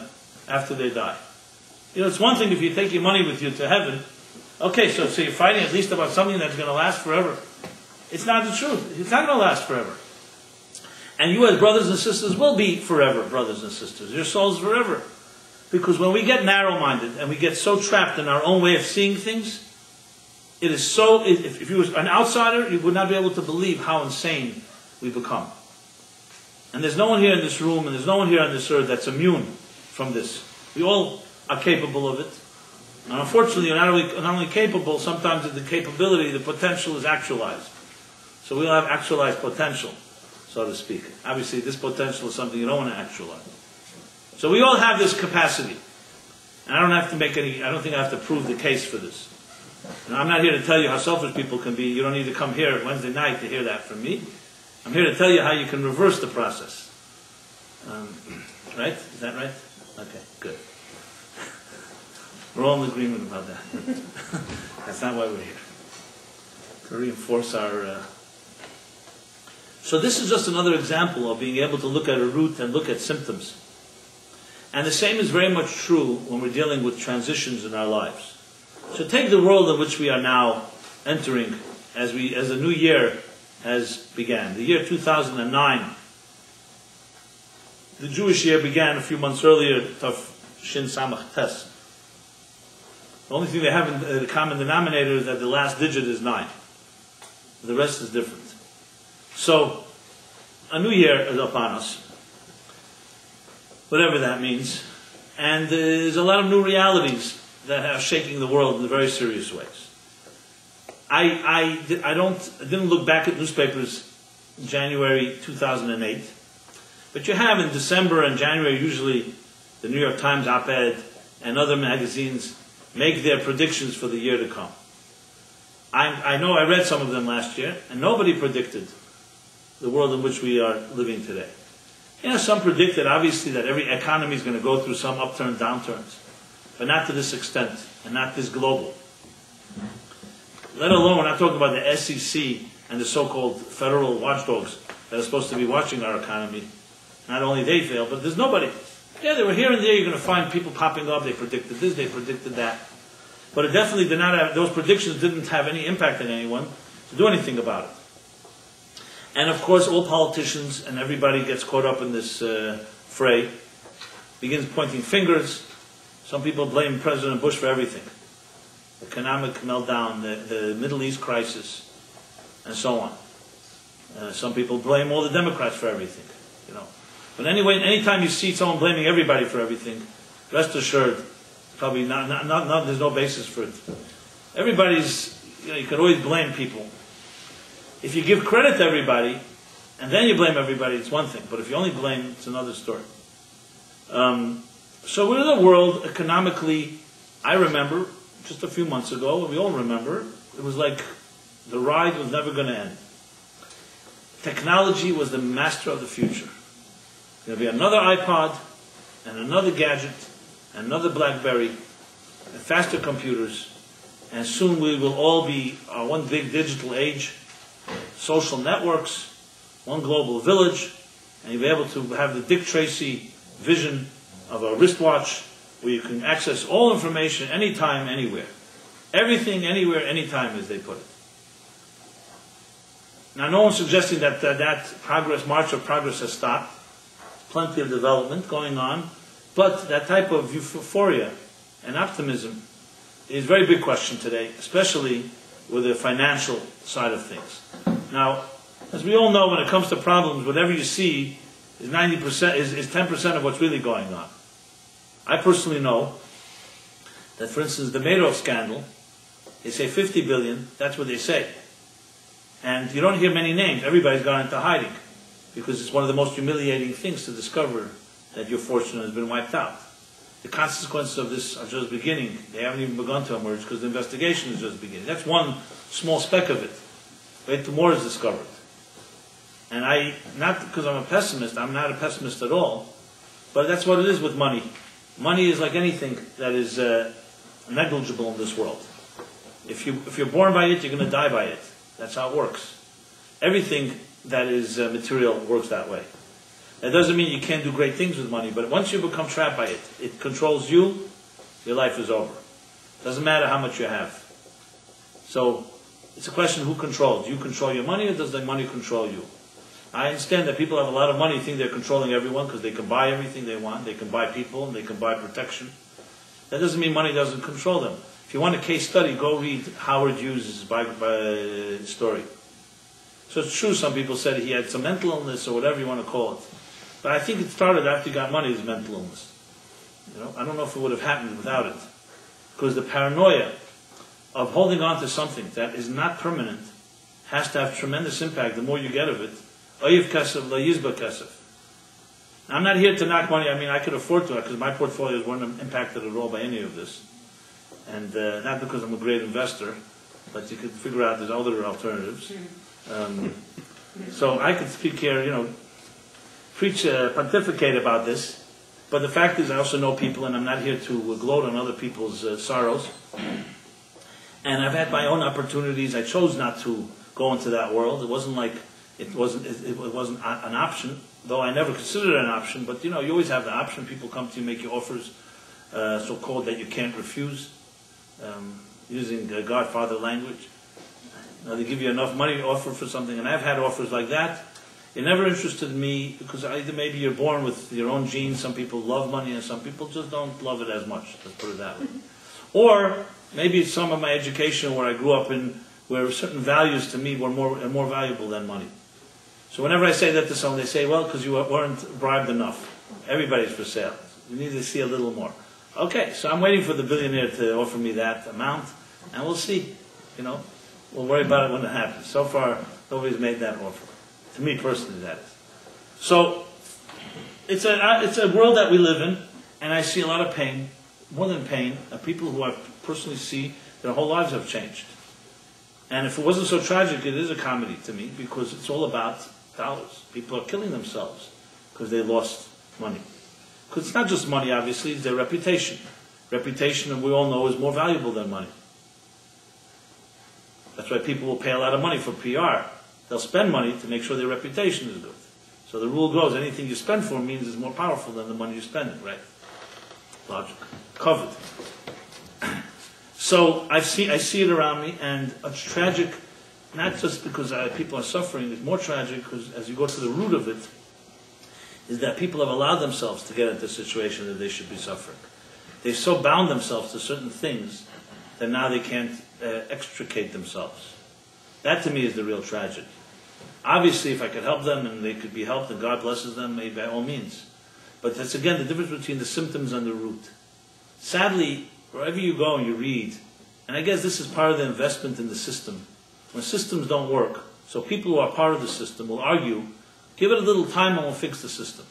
after they die. You know, it's one thing if you take your money with you to heaven. Okay, so you're fighting at least about something that's going to last forever. It's not the truth. It's not going to last forever. And you as brothers and sisters will be forever, brothers and sisters. Your souls forever. Because when we get narrow-minded and we get so trapped in our own way of seeing things, it is so, if you were an outsider, you would not be able to believe how insane we become. And there's no one here in this room, and there's no one here on this earth that's immune from this. We all are capable of it. And unfortunately, you're not only capable, sometimes the capability, the potential is actualized. So we all have actualized potential, so to speak. Obviously, this potential is something you don't want to actualize. So we all have this capacity. And I don't think I have to prove the case for this. Now, I'm not here to tell you how selfish people can be. You don't need to come here Wednesday night to hear that from me. I'm here to tell you how you can reverse the process. Right? Is that right? Okay, good. We're all in agreement about that. That's not why we're here. To reinforce our... So this is just another example of being able to look at a root and look at symptoms. And the same is very much true when we're dealing with transitions in our lives. So take the world in which we are now entering as the new year has began. The year 2009. The Jewish year began a few months earlier, Tov Shin Samach Tes. The only thing they have in the common denominator is that the last digit is 9. The rest is different. So, a new year is upon us. Whatever that means. And there's a lot of new realities that are shaking the world in very serious ways. I didn't look back at newspapers in January 2008, but you have in December and January usually the New York Times op-ed and other magazines make their predictions for the year to come. I know I read some of them last year, and nobody predicted the world in which we are living today. You know, some predicted obviously that every economy is going to go through some upturns, downturns, but not to this extent and not this global. Let alone, we're not talking about the SEC and the so-called federal watchdogs that are supposed to be watching our economy. Not only they fail, but there's nobody. Yeah, they were here and there. You're going to find people popping up. They predicted this, they predicted that. But it definitely did not have, those predictions didn't have any impact on anyone to do anything about it. And of course, all politicians and everybody gets caught up in this fray, begins pointing fingers, Some people blame President Bush for everything. Economic meltdown, the Middle East crisis, and so on. Some people blame all the Democrats for everything, you know. But anyway, anytime you see someone blaming everybody for everything, rest assured, probably there's no basis for it. Everybody's, you can always blame people. If you give credit to everybody, and then you blame everybody, it's one thing. But if you only blame, it's another story. So we're in a world, economically, I remember, just a few months ago, we all remember, it was like the ride was never going to end. Technology was the master of the future. There'll be another iPod, and another gadget, and another BlackBerry, and faster computers, and soon we will all be one big digital age, social networks, one global village, and you'll be able to have the Dick Tracy vision of a wristwatch where you can access all information anytime, anywhere. Everything, anywhere, anytime, as they put it. Now, no one's suggesting that march of progress has stopped. Plenty of development going on, but that type of euphoria and optimism is a very big question today, especially with the financial side of things. Now, as we all know, when it comes to problems, whatever you see is 90% is 10% of what's really going on. I personally know that, for instance, the Madoff scandal, they say 50 billion, that's what they say. And you don't hear many names. Everybody's gone into hiding because it's one of the most humiliating things to discover that your fortune has been wiped out. The consequences of this are just beginning. They haven't even begun to emerge because the investigation is just beginning. That's one small speck of it. Wait till more is discovered. And not because I'm a pessimist, I'm not a pessimist at all, but that's what it is with money. Money is like anything that is negligible in this world. If you're born by it, you're going to die by it. That's how it works. Everything that is material works that way. That doesn't mean you can't do great things with money, but once you become trapped by it, it controls you, your life is over. Doesn't matter how much you have. So, it's a question of who controls. Do you control your money, or does the money control you? I understand that people have a lot of money, think they're controlling everyone because they can buy everything they want, they can buy people, and they can buy protection. That doesn't mean money doesn't control them. If you want a case study, go read Howard Hughes' story. So it's true, some people said he had some mental illness or whatever you want to call it. But I think it started after he got money, his mental illness. I don't know if it would have happened without it. Because the paranoia of holding on to something that is not permanent has to have tremendous impact the more you get of it. Oyev kesef, lo yizba kesef. I'm not here to knock money. I mean, I could afford to, because my portfolios weren't impacted at all by any of this. And not because I'm a great investor, but you could figure out there's other alternatives. So I could speak here, preach, pontificate about this. But the fact is, I also know people, and I'm not here to gloat on other people's sorrows. And I've had my own opportunities. I chose not to go into that world. It wasn't like it wasn't an option, though I never considered it an option. But you always have the option. People come to you, make you offers, so-called, that you can't refuse, using Godfather language. They give you enough money to offer for something, and I've had offers like that. It never interested me because either maybe you're born with your own genes. Some people love money, and some people just don't love it as much. Let's put it that way. Or maybe it's some of my education where I grew up in, where certain values to me were more valuable than money. So whenever I say that to someone, they say, "Well, because you weren't bribed enough. Everybody's for sale. You need to see a little more." Okay, so I'm waiting for the billionaire to offer me that amount, and we'll see. We'll worry about it when it happens. So far, nobody's made that offer. To me personally, that is. So, it's a world that we live in, and I see a lot of pain, more than pain, of people who I personally see their whole lives have changed. And if it wasn't so tragic, it is a comedy to me, because it's all about dollars. People are killing themselves because they lost money. Because it's not just money, obviously, it's their reputation. Reputation, and we all know, is more valuable than money. That's why people will pay a lot of money for PR. They'll spend money to make sure their reputation is good. So the rule goes, anything you spend for means is more powerful than the money you're spending, right? Logic. Covered. So I see it around me, and it's tragic, not just because people are suffering, it's more tragic because as you go to the root of it, is that people have allowed themselves to get into a situation that they should be suffering. They've so bound themselves to certain things that now they can't extricate themselves. That to me is the real tragedy. Obviously, if I could help them and they could be helped and God blesses them, maybe by all means. But that's again the difference between the symptoms and the root. Sadly, wherever you go and you read, and I guess this is part of the investment in the system, when systems don't work, so people who are part of the system will argue, give it a little time and we'll fix the system.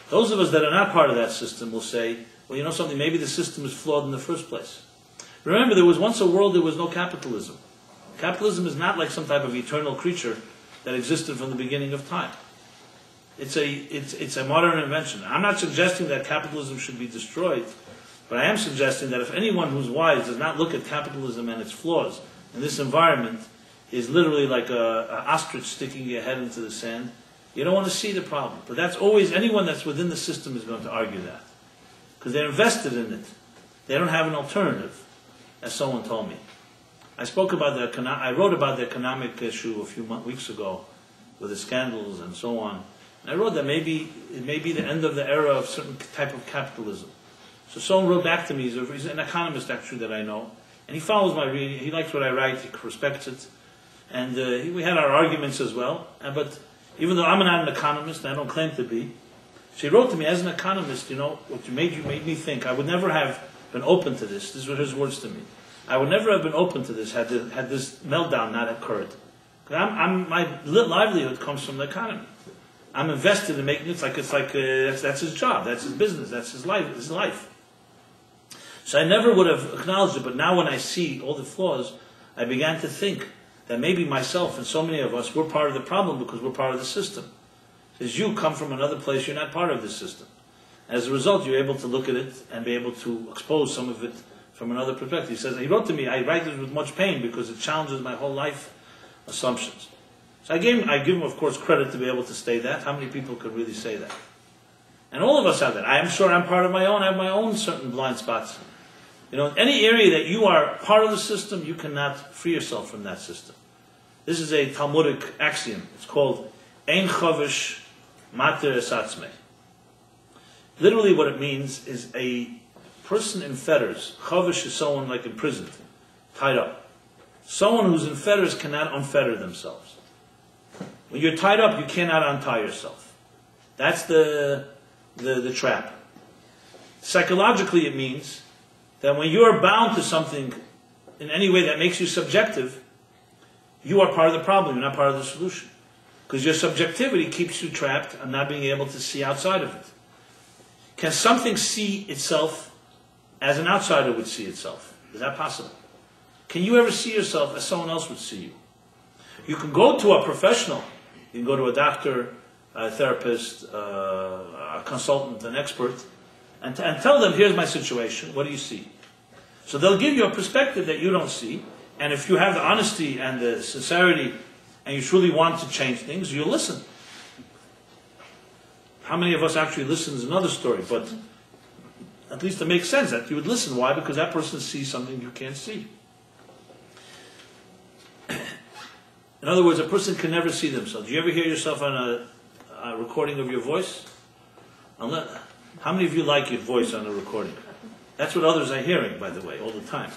Those of us that are not part of that system will say, well, you know something, maybe the system is flawed in the first place. Remember, there was once a world there was no capitalism. Capitalism is not like some type of eternal creature that existed from the beginning of time. It's a modern invention. I'm not suggesting that capitalism should be destroyed, but I am suggesting that if anyone who's wise does not look at capitalism and its flaws in this environment, is literally like a ostrich sticking your head into the sand, you don't want to see the problem. But that's always, anyone that's within the system is going to argue that. Because they're invested in it. They don't have an alternative, as someone told me. I wrote about the economic issue a few weeks ago with the scandals and so on. And I wrote that maybe it may be the end of the era of certain type of capitalism. So someone wrote back to me, he's an economist actually that I know, and he follows my reading, he likes what I write, he respects it. And we had our arguments as well, but even though I'm not an economist, and I don't claim to be, she wrote to me, as an economist, you know, what made me think, I would never have been open to this. These were his words to me. I would never have been open to this had this meltdown not occurred. My livelihood comes from the economy. I'm invested in making it. That's his job, that's his business, that's his life. So I never would have acknowledged it, but now when I see all the flaws, I began to think that maybe myself and so many of us, we're part of the problem because we're part of the system. Because you come from another place, you're not part of this system. As a result, you're able to look at it and be able to expose some of it from another perspective. He says, he wrote to me, I write this with much pain because it challenges my whole life assumptions. So I give him, of course, credit to be able to say that. How many people could really say that? And all of us have that. I am sure I'm part of my own. I have my own certain blind spots. You know, in any area that you are part of the system, you cannot free yourself from that system. This is a Talmudic axiom. It's called Ein Chavish Mater Esatzmei. Literally what it means is a person in fetters. Chavish is someone like imprisoned, tied up. Someone who's in fetters cannot unfetter themselves. When you're tied up, you cannot untie yourself. That's the trap. Psychologically, it means that when you are bound to something in any way that makes you subjective, you are part of the problem, you're not part of the solution. Because your subjectivity keeps you trapped and not being able to see outside of it. Can something see itself as an outsider would see itself? Is that possible? Can you ever see yourself as someone else would see you? You can go to a professional. You can go to a doctor, a therapist, a consultant, an expert, and tell them, here's my situation, what do you see? So they'll give you a perspective that you don't see, and if you have the honesty and the sincerity, and you truly want to change things, you'll listen. How many of us actually listen is another story, but at least it makes sense that you would listen. Why? Because that person sees something you can't see. In other words, a person can never see themselves. Do you ever hear yourself on a recording of your voice? How many of you like your voice on a recording? That's what others are hearing, by the way, all the time.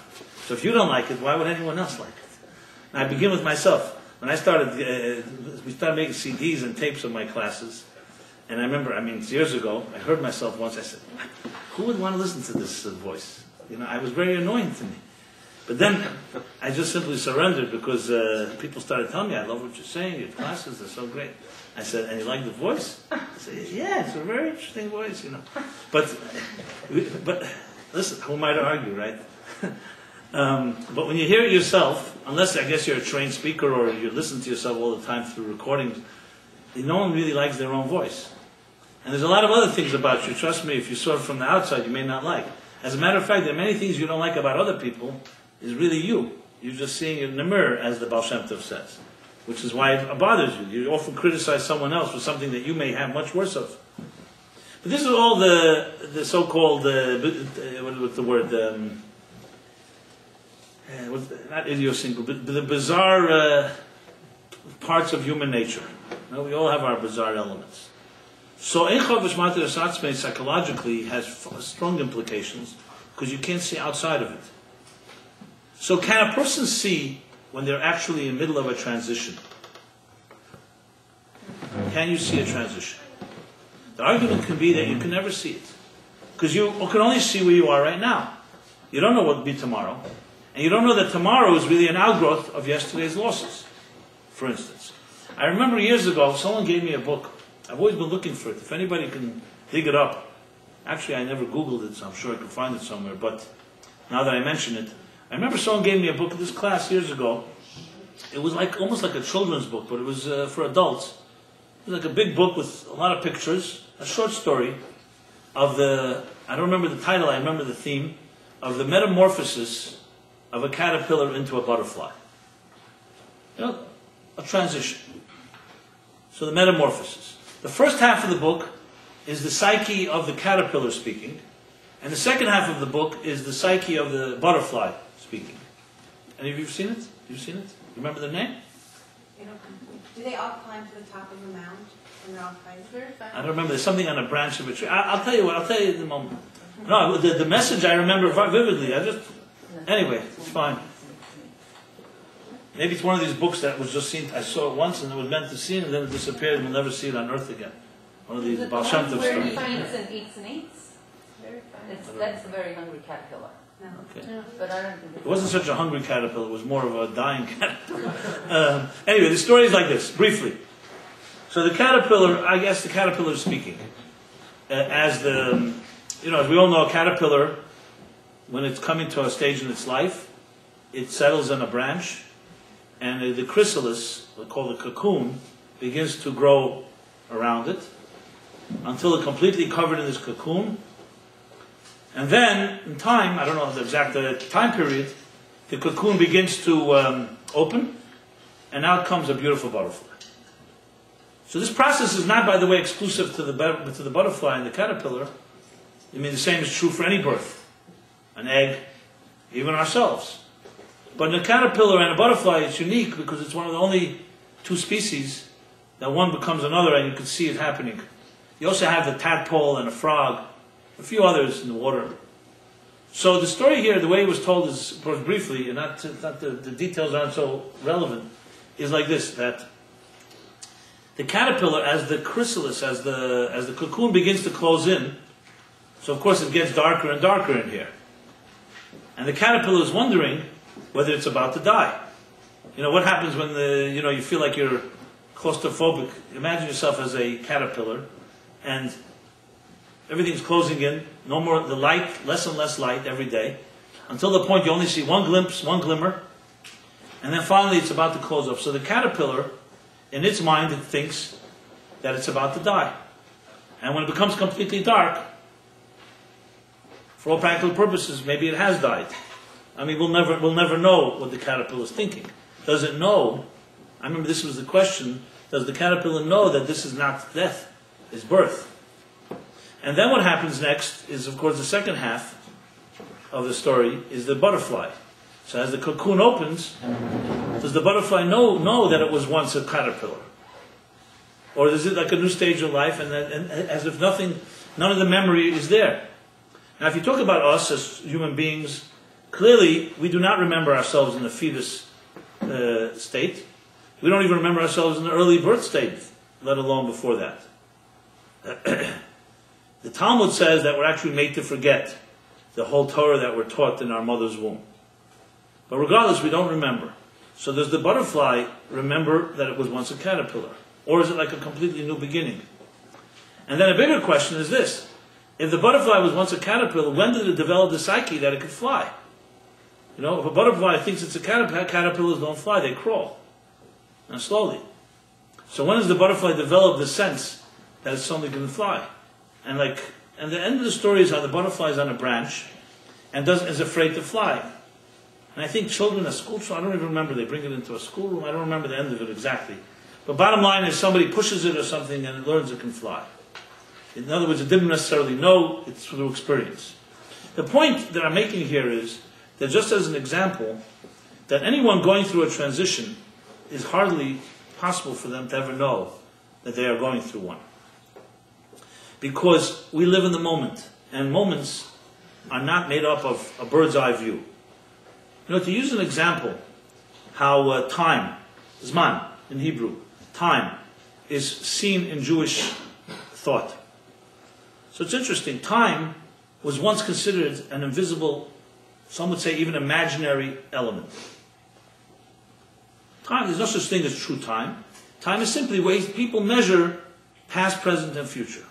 So if you don't like it, why would anyone else like it? And I begin with myself. When I started, we started making CDs and tapes of my classes. And I remember, years ago, I heard myself once, I said, who would want to listen to this voice? You know, it was very annoying to me. But then I just simply surrendered because people started telling me, I love what you're saying, your classes are so great. I said, and you like the voice? I said, yeah, it's a very interesting voice, you know. But listen, who am I to argue, right? But when you hear it yourself, unless I guess you're a trained speaker or you listen to yourself all the time through recordings, no one really likes their own voice. And there's a lot of other things about you, trust me, if you saw it from the outside, you may not like. As a matter of fact, there are many things you don't like about other people, is really you. You're just seeing it in the mirror, as the Baal Shem Tov says. Which is why it bothers you. You often criticize someone else for something that you may have much worse of. But this is all the so-called, what's the word, not idiosyncrasy, but the bizarre parts of human nature. You know, we all have our bizarre elements. So Eicha V'Shmata Asatzmei psychologically has strong implications because you can't see outside of it. So can a person see when they're actually in the middle of a transition? Can you see a transition? The argument can be that you can never see it. Because you can only see where you are right now. You don't know what will be tomorrow. And you don't know that tomorrow is really an outgrowth of yesterday's losses, for instance. I remember years ago, someone gave me a book. I've always been looking for it. If anybody can dig it up. Actually, I never Googled it, so I'm sure I can find it somewhere. But now that I mention it, I remember someone gave me a book in this class years ago. It was almost like a children's book, but it was for adults. It was like a big book with a lot of pictures, a short story of I don't remember the title, I remember the theme, of the metamorphosis of a caterpillar into a butterfly. A transition. So the metamorphosis. The first half of the book is the psyche of the caterpillar speaking, and the second half of the book is the psyche of the butterfly speaking. Any of you have seen it? You've seen it? You remember the name? Do they all climb to the top of a mound? And they're all climbing? I don't remember. There's something on a branch of a tree. I'll tell you what. I'll tell you in a moment. No, the message I remember vividly. Anyway, it's fine. Maybe it's one of these books that was just seen. I saw it once and it was meant to see it, and then it disappeared, and we'll never see it on earth again. One of these Baal Shem Tov where stories. he finds and eats. That's a very hungry caterpillar. No. Okay. No. But I don't think It wasn't such a hungry caterpillar, it was more of a dying caterpillar. Anyway, the story is like this, briefly. So the caterpillar, I guess the caterpillar is speaking. As we all know, a caterpillar, when it's coming to a stage in its life, it settles on a branch, and the chrysalis, we call the cocoon, begins to grow around it, until it's completely covered in this cocoon. And then, in time, I don't know the exact time period, the cocoon begins to open, and out comes a beautiful butterfly. So this process is not, by the way, exclusive to the butterfly and the caterpillar. I mean, the same is true for any birth, an egg, even ourselves. But in a caterpillar and a butterfly, it's unique because it's one of the only two species that one becomes another, and you can see it happening. You also have the tadpole and a frog, a few others in the water. So the story here, the way it was told is, of course, briefly, and not the details aren't so relevant, is like this, that the caterpillar, as the chrysalis, as the cocoon begins to close in, so of course it gets darker and darker in here. And the caterpillar is wondering whether it's about to die. What happens when you feel like you're claustrophobic? Imagine yourself as a caterpillar, and everything's closing in, no more the light, less and less light every day, until the point you only see one glimpse, one glimmer, and then finally it's about to close up. So the caterpillar, in its mind, it thinks that it's about to die. And when it becomes completely dark, for all practical purposes, maybe it has died. I mean, we'll never know what the caterpillar is thinking. Does it know? I remember this was the question, does the caterpillar know that this is not death, it's birth? And then what happens next is, of course, the second half of the story is the butterfly. So as the cocoon opens, does the butterfly know that it was once a caterpillar? Or is it like a new stage of life, and as if none of the memory is there? Now, if you talk about us as human beings, clearly we do not remember ourselves in the fetus state. We don't even remember ourselves in the early birth state, let alone before that. The Talmud says that we're actually made to forget the whole Torah that we're taught in our mother's womb. But regardless, we don't remember. So does the butterfly remember that it was once a caterpillar? Or is it like a completely new beginning? And then a bigger question is this. If the butterfly was once a caterpillar, when did it develop the psyche that it could fly? If a butterfly thinks it's a caterpillar, caterpillars don't fly, they crawl. And slowly. So when does the butterfly develop the sense that it's suddenly going to fly? And the end of the story is how the butterfly is on a branch and is afraid to fly. And I think children at school, I don't even remember, they bring it into a schoolroom, I don't remember the end of it exactly. But bottom line is somebody pushes it or something and it learns it can fly. In other words, it didn't necessarily know, it's through experience. The point that I'm making here is that just as an example, that anyone going through a transition is hardly possible for them to ever know that they are going through one. because we live in the moment, and moments are not made up of a bird's eye view. To use an example, how time, zman in Hebrew, time is seen in Jewish thought. So it's interesting, time was once considered an invisible, some would say even imaginary element. Time, there's no such thing as true time. Time is simply ways people measure past, present, and future.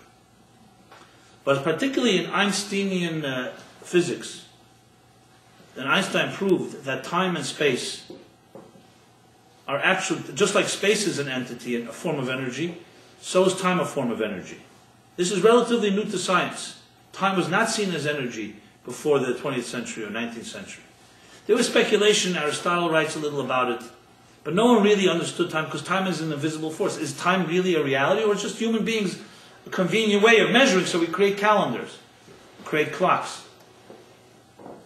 But particularly in Einsteinian physics, then Einstein proved that time and space are actually, just like space is an entity, a form of energy, so is time a form of energy. This is relatively new to science. Time was not seen as energy before the 20th century or 19th century. There was speculation, Aristotle writes a little about it, but no one really understood time because time is an invisible force. Is time really a reality, or just human beings a convenient way of measuring, so we create calendars, create clocks?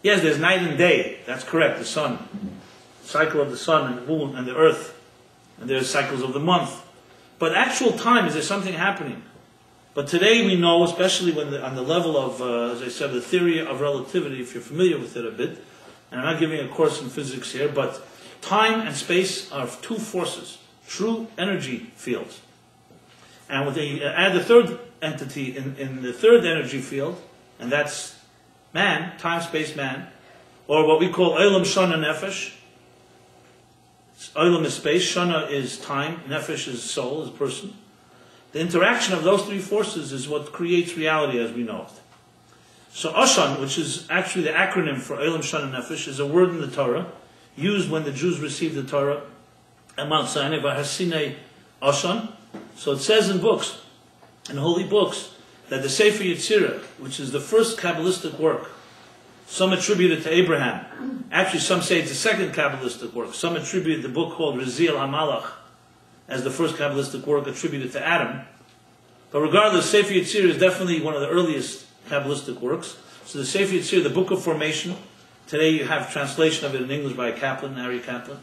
Yes, there's night and day, that's correct, the sun, cycle of the sun and the moon and the earth, and there's cycles of the month. But actual time, is there something happening? But today we know, especially when on the level of, as I said, the theory of relativity, if you're familiar with it a bit, and I'm not giving a course in physics here, but time and space are two forces, true energy fields. And when they add the third entity in the third energy field, and that's man, time, space, man, or what we call Olam, Shana, Nefesh. Olam is space, Shana is time, Nefesh is soul, is person. The interaction of those three forces is what creates reality as we know it. So Oshan, which is actually the acronym for Olam, Shana, Nefesh, is a word in the Torah, used when the Jews received the Torah at Mount Sinai, V'hasinei Oshan. So it says in books, in holy books, that the Sefer Yetzirah, which is the first Kabbalistic work, some attribute it to Abraham. Actually, some say it's the second Kabbalistic work. Some attribute the book called Reziel HaMalach as the first Kabbalistic work attributed to Adam. But regardless, Sefer Yetzirah is definitely one of the earliest Kabbalistic works. So the Sefer Yetzirah, the Book of Formation, today you have translation of it in English by a Kaplan, Ari Kaplan.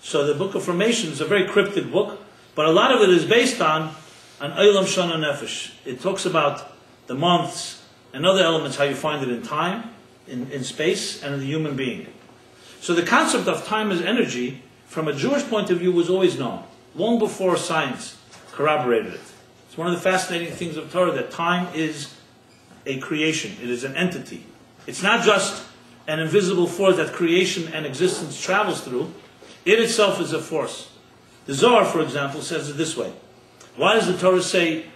So the Book of Formation is a very cryptic book, but a lot of it is based on Olam Shana Nefesh. It talks about the months and other elements, how you find it in time, in space, and in the human being. So the concept of time as energy, from a Jewish point of view, was always known, long before science corroborated it. It's one of the fascinating things of Torah, that time is a creation. It is an entity. It's not just an invisible force that creation and existence travels through. It itself is a force. The Zohar, for example, says it this way. Why does the Torah say,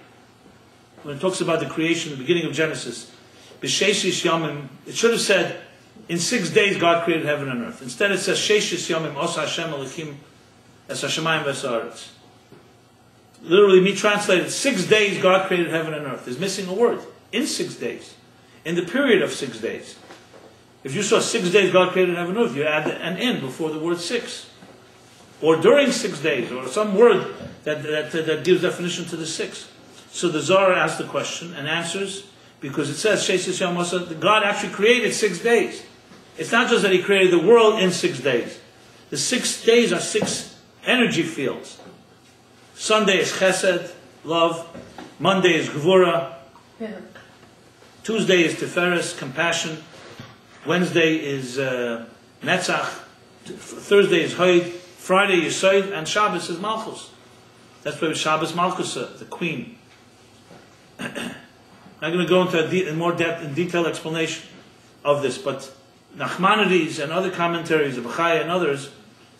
when it talks about the creation, the beginning of Genesis, B'sheshish Yamim, it should have said, in 6 days God created heaven and earth. Instead it says, Sheshish Yamim, Osa Hashem Elohim, Es Hashemayim V'Sa'aretz. Literally, me translated, 6 days God created heaven and earth. There's missing a word. In 6 days. In the period of 6 days. If you saw 6 days God created heaven and earth, you add an in before the word 6. Or during 6 days, or some word that gives definition to the 6. So the Zohar asks the question and answers, because it says, Sheshish Yom Osa, God actually created 6 days. It's not just that He created the world in 6 days. The 6 days are 6 energy fields. Sunday is Chesed, love. Monday is Gvura. Tuesday is Tiferes, compassion. Wednesday is Netzach. Thursday is Hoid. Friday is Yesod, and Shabbos is Malchus. That's why Shabbos Malchus, the queen. I'm going to go into more depth and detailed explanation of this, but Nachmanides and other commentaries of Bachai and others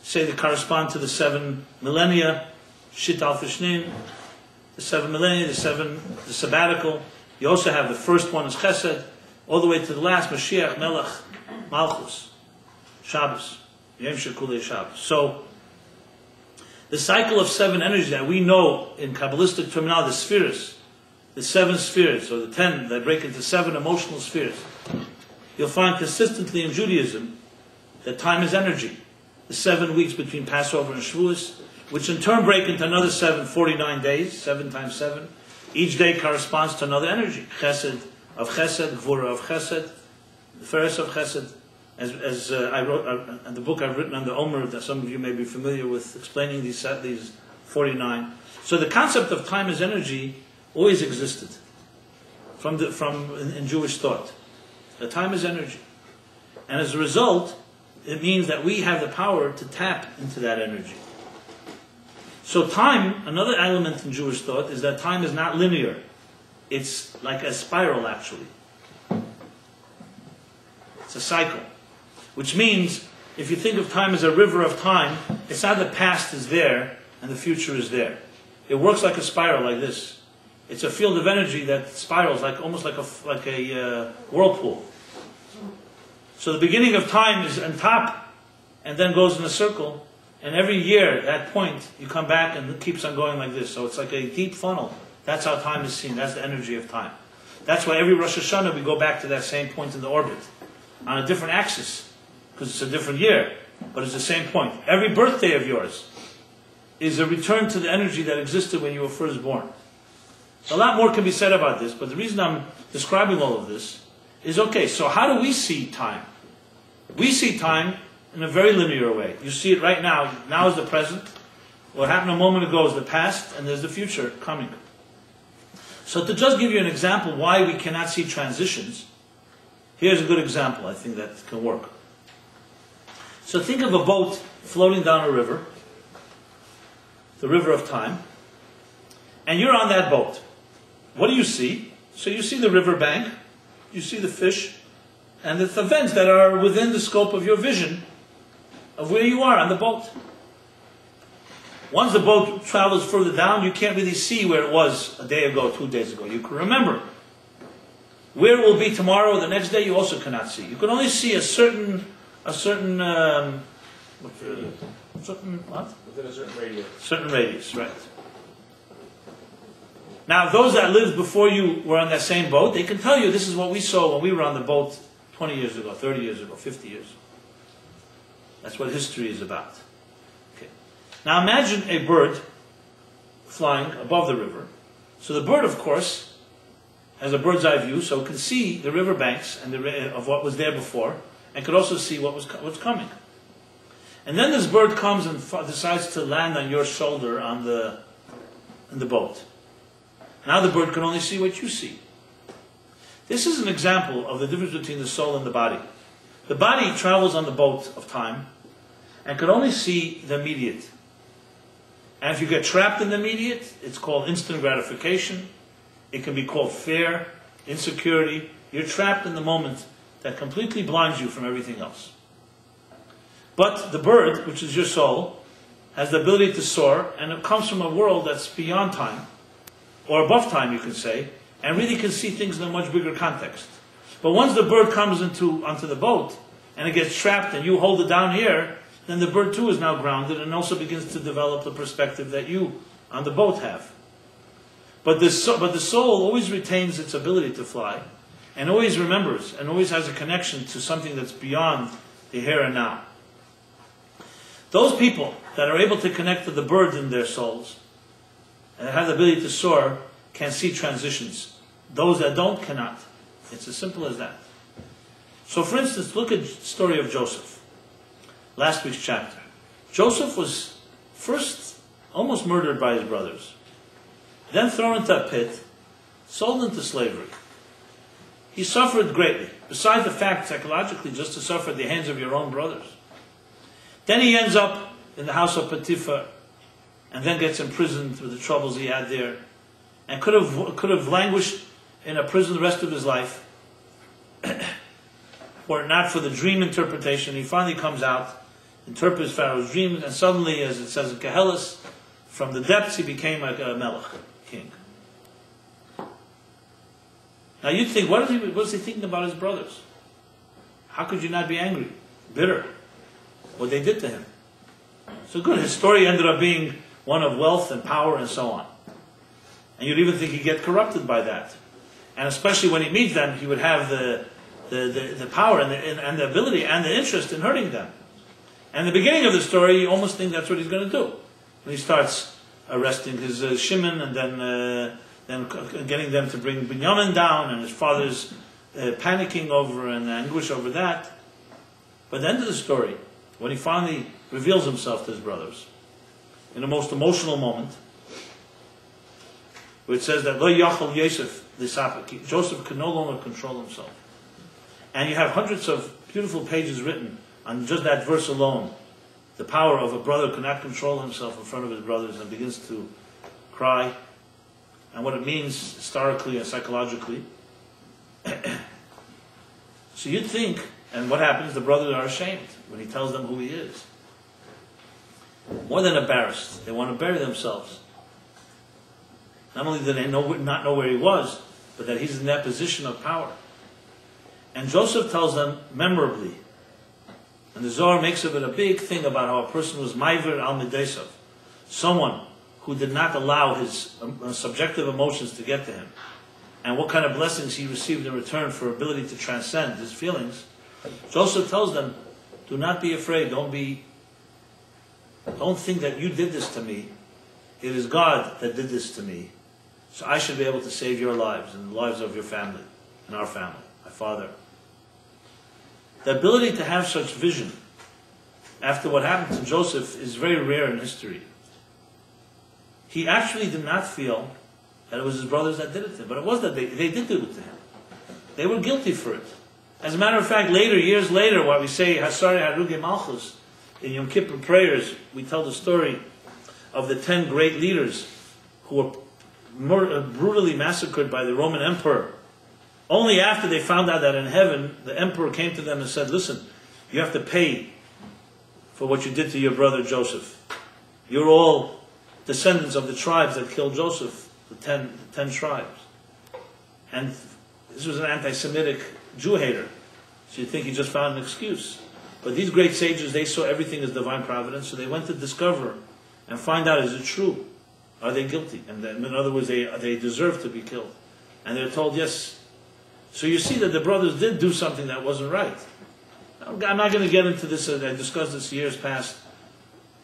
say they correspond to the 7 millennia, Shit Al Fishnin, the 7 millennia, the sabbatical. You also have the first one is Chesed, all the way to the last, Mashiach, Melech, Malchus, Shabbos, Yom Shekulei Shabbos. So, the cycle of 7 energies that we know in Kabbalistic terminology, the spheres, the 7 spheres, or the 10 that break into 7 emotional spheres, you'll find consistently in Judaism that time is energy. The 7 weeks between Passover and Shavuos, which in turn break into another 49 days, 7 times 7. Each day corresponds to another energy. Chesed of Chesed, Gvura of Chesed, the Feres of Chesed. As I wrote in the book I've written on the Omer, that some of you may be familiar with, explaining these 49. So the concept of time as energy always existed. in Jewish thought. The time is energy. And as a result, it means that we have the power to tap into that energy. So time, another element in Jewish thought, is that time is not linear. It's like a spiral, actually. It's a cycle. Which means, if you think of time as a river of time, it's not the past is there and the future is there. It works like a spiral, like this. It's a field of energy that spirals, almost like a whirlpool. So the beginning of time is on top, and then goes in a circle, and every year, at that point, you come back and it keeps on going like this. So it's like a deep funnel. That's how time is seen. That's the energy of time. That's why every Rosh Hashanah we go back to that same point in the orbit, on a different axis, because it's a different year, but it's the same point. Every birthday of yours is a return to the energy that existed when you were first born. A lot more can be said about this, but the reason I'm describing all of this is, okay, so how do we see time? We see time in a very linear way. You see it right now. Now is the present. What happened a moment ago is the past, and there's the future coming. So to just give you an example why we cannot see transitions, here's a good example, I think, that can work. So think of a boat floating down a river, the river of time, and you're on that boat. What do you see? So you see the river bank, you see the fish, and the events that are within the scope of your vision of where you are on the boat. Once the boat travels further down, you can't really see where it was a day ago, 2 days ago. You can remember. Where it will be tomorrow or the next day, you also cannot see. You can only see a certain what? Within a certain radius. Certain radius, right. Now, those that lived before you were on that same boat, they can tell you this is what we saw when we were on the boat 20 years ago, 30 years ago, 50 years ago. That's what history is about. Okay. Now imagine a bird flying above the river. So the bird, of course, has a bird's eye view, so it can see the river banks and of what was there before, and could also see what's coming. And then this bird comes and decides to land on your shoulder in the boat. Now the bird can only see what you see. This is an example of the difference between the soul and the body. The body travels on the boat of time and can only see the immediate. And if you get trapped in the immediate, it's called instant gratification. It can be called fear, insecurity. You're trapped in the moment that completely blinds you from everything else. But the bird, which is your soul, has the ability to soar, and it comes from a world that's beyond time, or above time, you can say, and really can see things in a much bigger context. But once the bird comes onto the boat, and it gets trapped, and you hold it down here, then the bird too is now grounded, and also begins to develop the perspective that you on the boat have. But the soul always retains its ability to fly, and always remembers, and always has a connection to something that's beyond the here and now. Those people that are able to connect to the bird in their souls, and have the ability to soar, can see transitions. Those that don't cannot. It's as simple as that. So for instance, look at the story of Joseph. Last week's chapter. Joseph was first almost murdered by his brothers. Then thrown into a pit, sold into slavery. He suffered greatly, besides the fact psychologically just to suffer at the hands of your own brothers. Then he ends up in the house of Potiphar, and then gets imprisoned with the troubles he had there, and could have languished in a prison the rest of his life, were it not for the dream interpretation. He finally comes out, interprets Pharaoh's dream, and suddenly, as it says in Kehelis, from the depths he became like a melech, king. Now you'd think, what was he thinking about his brothers? How could you not be angry, bitter, what they did to him? So good, his story ended up being one of wealth and power and so on. And you'd even think he'd get corrupted by that. And especially when he meets them, he would have the power and the ability and the interest in hurting them. And the beginning of the story, you almost think that's what he's going to do. When he starts arresting his Shimon and then getting them to bring Binyamin down, and his father's panicking over and anguish over that. But the end of the story, when he finally reveals himself to his brothers, in the most emotional moment, where it says that Lo Yachal Yosef Joseph could no longer control himself. And you have hundreds of beautiful pages written on just that verse alone. The power of a brother who cannot control himself in front of his brothers and begins to cry. And what it means historically and psychologically. So you'd think, and what happens? The brothers are ashamed when he tells them who he is. More than embarrassed. They want to bury themselves. Not only did they not know where he was, but that he's in that position of power. And Joseph tells them memorably, and the Zohar makes of it a big thing about how a person was maiver al midesav, someone who did not allow his subjective emotions to get to him, and what kind of blessings he received in return for ability to transcend his feelings. Joseph tells them, do not be afraid, don't think that you did this to me. It is God that did this to me. So I should be able to save your lives and the lives of your family and our family, my father. The ability to have such vision after what happened to Joseph is very rare in history. He actually did not feel that it was his brothers that did it to him, but it was that they did do it to him. They were guilty for it. As a matter of fact, years later, while we say Hasari Harugi Malchus in Yom Kippur prayers, we tell the story of the 10 great leaders who were brutally massacred by the Roman emperor. Only after they found out that in heaven, the emperor came to them and said, listen, you have to pay for what you did to your brother Joseph. You're all descendants of the tribes that killed Joseph, the 10 tribes. And this was an anti-Semitic Jew hater. So you'd think he just found an excuse. But these great sages, they saw everything as divine providence, so they went to discover and find out, is it true? Are they guilty? And then, in other words, they deserve to be killed. And they're told, yes. So you see that the brothers did do something that wasn't right. I'm not going to get into this. I discussed this years past.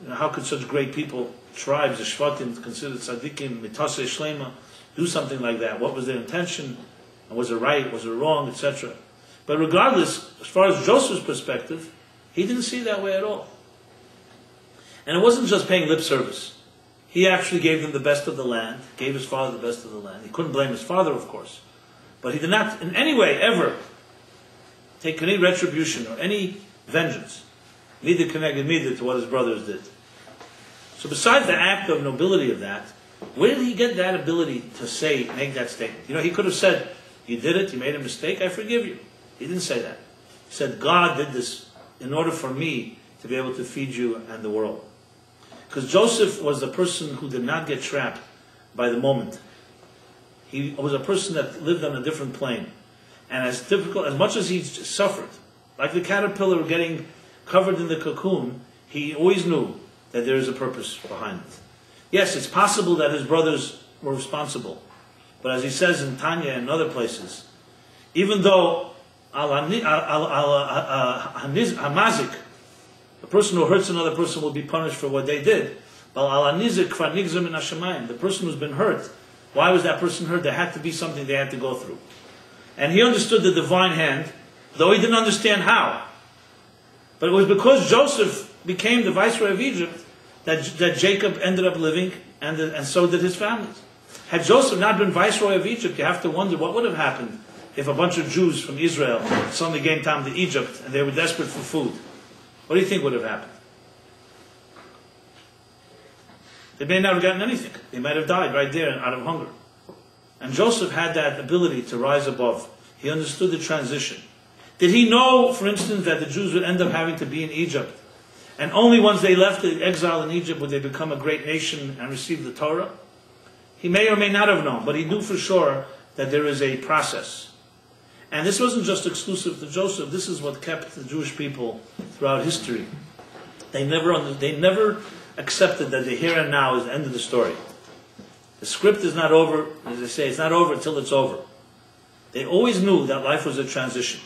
How could such great people, tribes, the Shvatim, considered tzaddikim, mitasei shlema, do something like that? What was their intention? And was it right? Was it wrong? Etc. But regardless, as far as Joseph's perspective, he didn't see it that way at all. And it wasn't just paying lip service. He actually gave them the best of the land, gave his father the best of the land. He couldn't blame his father, of course. But he did not in any way ever take any retribution or any vengeance, neither connected neither to what his brothers did. So besides the act of nobility of that, where did he get that ability to make that statement? He could have said, you did it, you made a mistake, I forgive you. He didn't say that. He said, God did this in order for me to be able to feed you and the world. Because Joseph was the person who did not get trapped by the moment. He was a person that lived on a different plane. And as much as he suffered, like the caterpillar getting covered in the cocoon, he always knew that there is a purpose behind it. Yes, it's possible that his brothers were responsible. But as he says in Tanya and other places, even though Hamazik, the person who hurts another person will be punished for what they did. The person who's been hurt, why was that person hurt? There had to be something they had to go through. And he understood the divine hand, though he didn't understand how. But it was because Joseph became the viceroy of Egypt that Jacob ended up living, and so did his families. Had Joseph not been viceroy of Egypt, you have to wonder what would have happened if a bunch of Jews from Israel suddenly came down to Egypt and they were desperate for food. What do you think would have happened? They may not have gotten anything. They might have died right there out of hunger. And Joseph had that ability to rise above. He understood the transition. Did he know, for instance, that the Jews would end up having to be in Egypt? And only once they left the exile in Egypt would they become a great nation and receive the Torah? He may or may not have known, but he knew for sure that there is a process. And this wasn't just exclusive to Joseph. This is what kept the Jewish people throughout history. They never accepted that the here and now is the end of the story. The script is not over, as they say, it's not over until it's over. They always knew that life was a transition.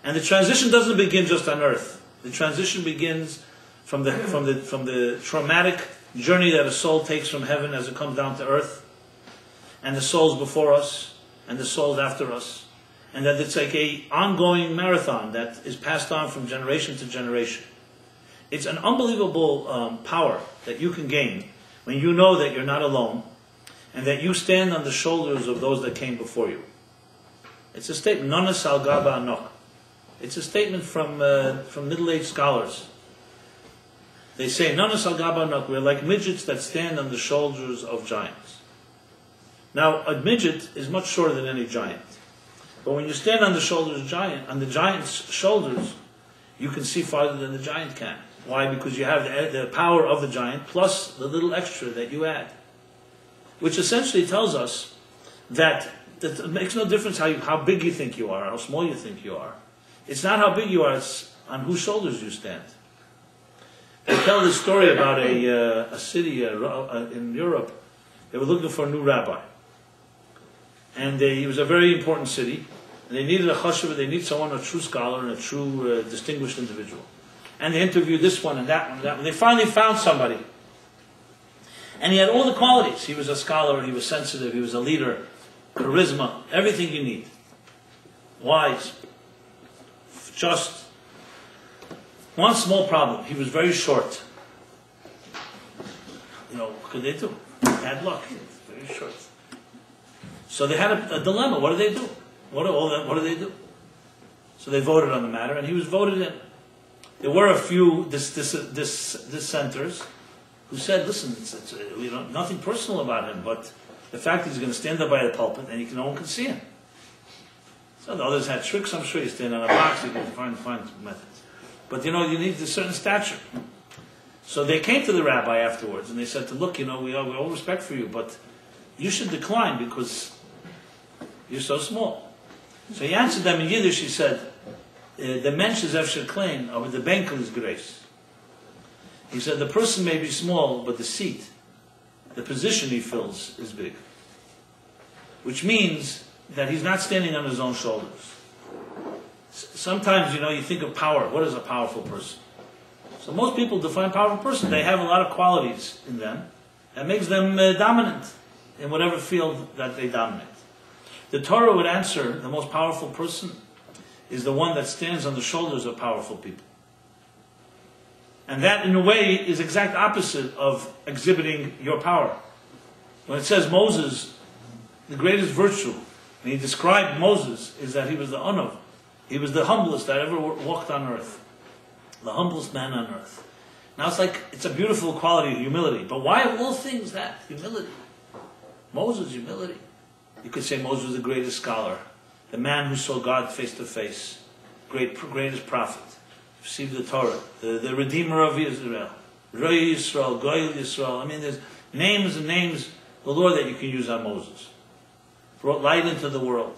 And the transition doesn't begin just on earth. The transition begins from the traumatic journey that a soul takes from heaven as it comes down to earth, and the souls before us, and the souls after us, and that it's like an ongoing marathon that is passed on from generation to generation. It's an unbelievable power that you can gain when you know that you're not alone, and that you stand on the shoulders of those that came before you. It's a statement, nonas al gaba anok. It's a statement from middle-aged scholars. They say, nonas al gaba anok, we're like midgets that stand on the shoulders of giants. Now, a midget is much shorter than any giant. But when you stand on the giant's shoulders, you can see farther than the giant can. Why? Because you have the power of the giant plus the little extra that you add. Which essentially tells us that it makes no difference how big you think you are, how small you think you are. It's not how big you are, it's on whose shoulders you stand. They tell this story about a city in Europe. They were looking for a new rabbi. And he was a very important city. And they needed a chashuv, they needed someone, a true scholar and a true distinguished individual. And they interviewed this one and that one and that one. They finally found somebody. And he had all the qualities. He was a scholar, he was sensitive, he was a leader, charisma, everything you need. Wise. Just one small problem. He was very short. What could they do? Bad luck. Very short. So they had a dilemma. What do they do? What do they do? So they voted on the matter, and he was voted in. There were a few dissenters who said, "Listen, it's nothing personal about him, but the fact that he's going to stand up by the pulpit and no one can see him." So the others had tricks. I'm sure you stand on a box, you can find methods. But you need a certain stature. So they came to the rabbi afterwards, and they said, "Look, we all respect for you, but you should decline because you're so small." So he answered them in Yiddish. He said, "The mensch is efsher klein, aber the benkel is grace." He said, the person may be small, but the seat, the position he fills is big. Which means that he's not standing on his own shoulders. Sometimes, you think of power. What is a powerful person? So most people define powerful person. They have a lot of qualities in them that makes them dominant in whatever field that they dominate. The Torah would answer the most powerful person is the one that stands on the shoulders of powerful people. And that, in a way, is exact opposite of exhibiting your power. When it says Moses, the greatest virtue, and he described Moses, is that he was the Unav. He was the humblest that ever walked on earth. The humblest man on earth. Now it's a beautiful quality of humility. But why of all things that? Humility. Moses, humility. You could say Moses was the greatest scholar. The man who saw God face to face. Greatest prophet. Received the Torah. The Redeemer of Israel. Roy Yisrael, Goyel Yisrael. There's names and names, the Lord, that you can use on Moses. Brought light into the world.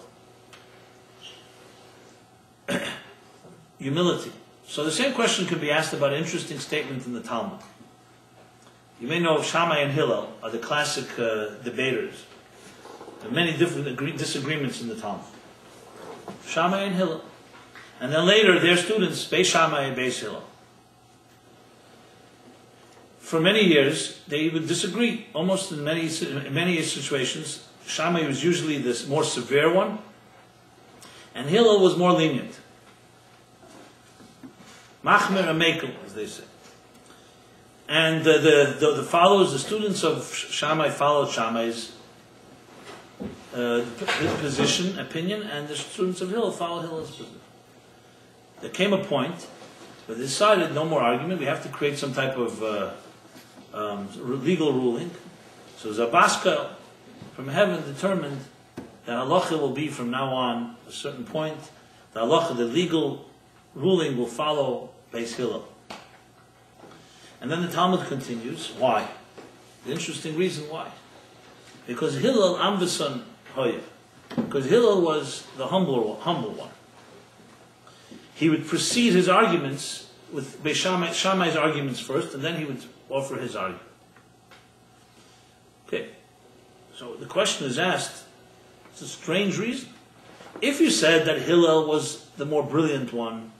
Humility. So the same question could be asked about an interesting statement in the Talmud. You may know Shammai and Hillel are the classic debaters. There are many different disagreements in the Talmud. Shammai and Hillel. And then later, their students, Beis Shammai and Beis Hillel. For many years, they would disagree. Almost in many situations, Shammai was usually the more severe one, and Hillel was more lenient. Machmer and Mekel, as they say. And the followers, the students of Shammai followed Shammai's opinion, and the students of Hillel followed Hillel's position. There came a point where they decided no more argument, we have to create some type of legal ruling. So Zabaska from heaven determined that halacha will be from now on a certain point. The halacha, the legal ruling, will follow Beis Hillel. And then the Talmud continues. Why? The interesting reason why. Because Hillel amveson hoya. Because Hillel was the humble one. He would precede his arguments with Shammai's arguments first, and then he would offer his argument. Okay. So the question is asked, it's a strange reason. If you said that Hillel was the more brilliant one,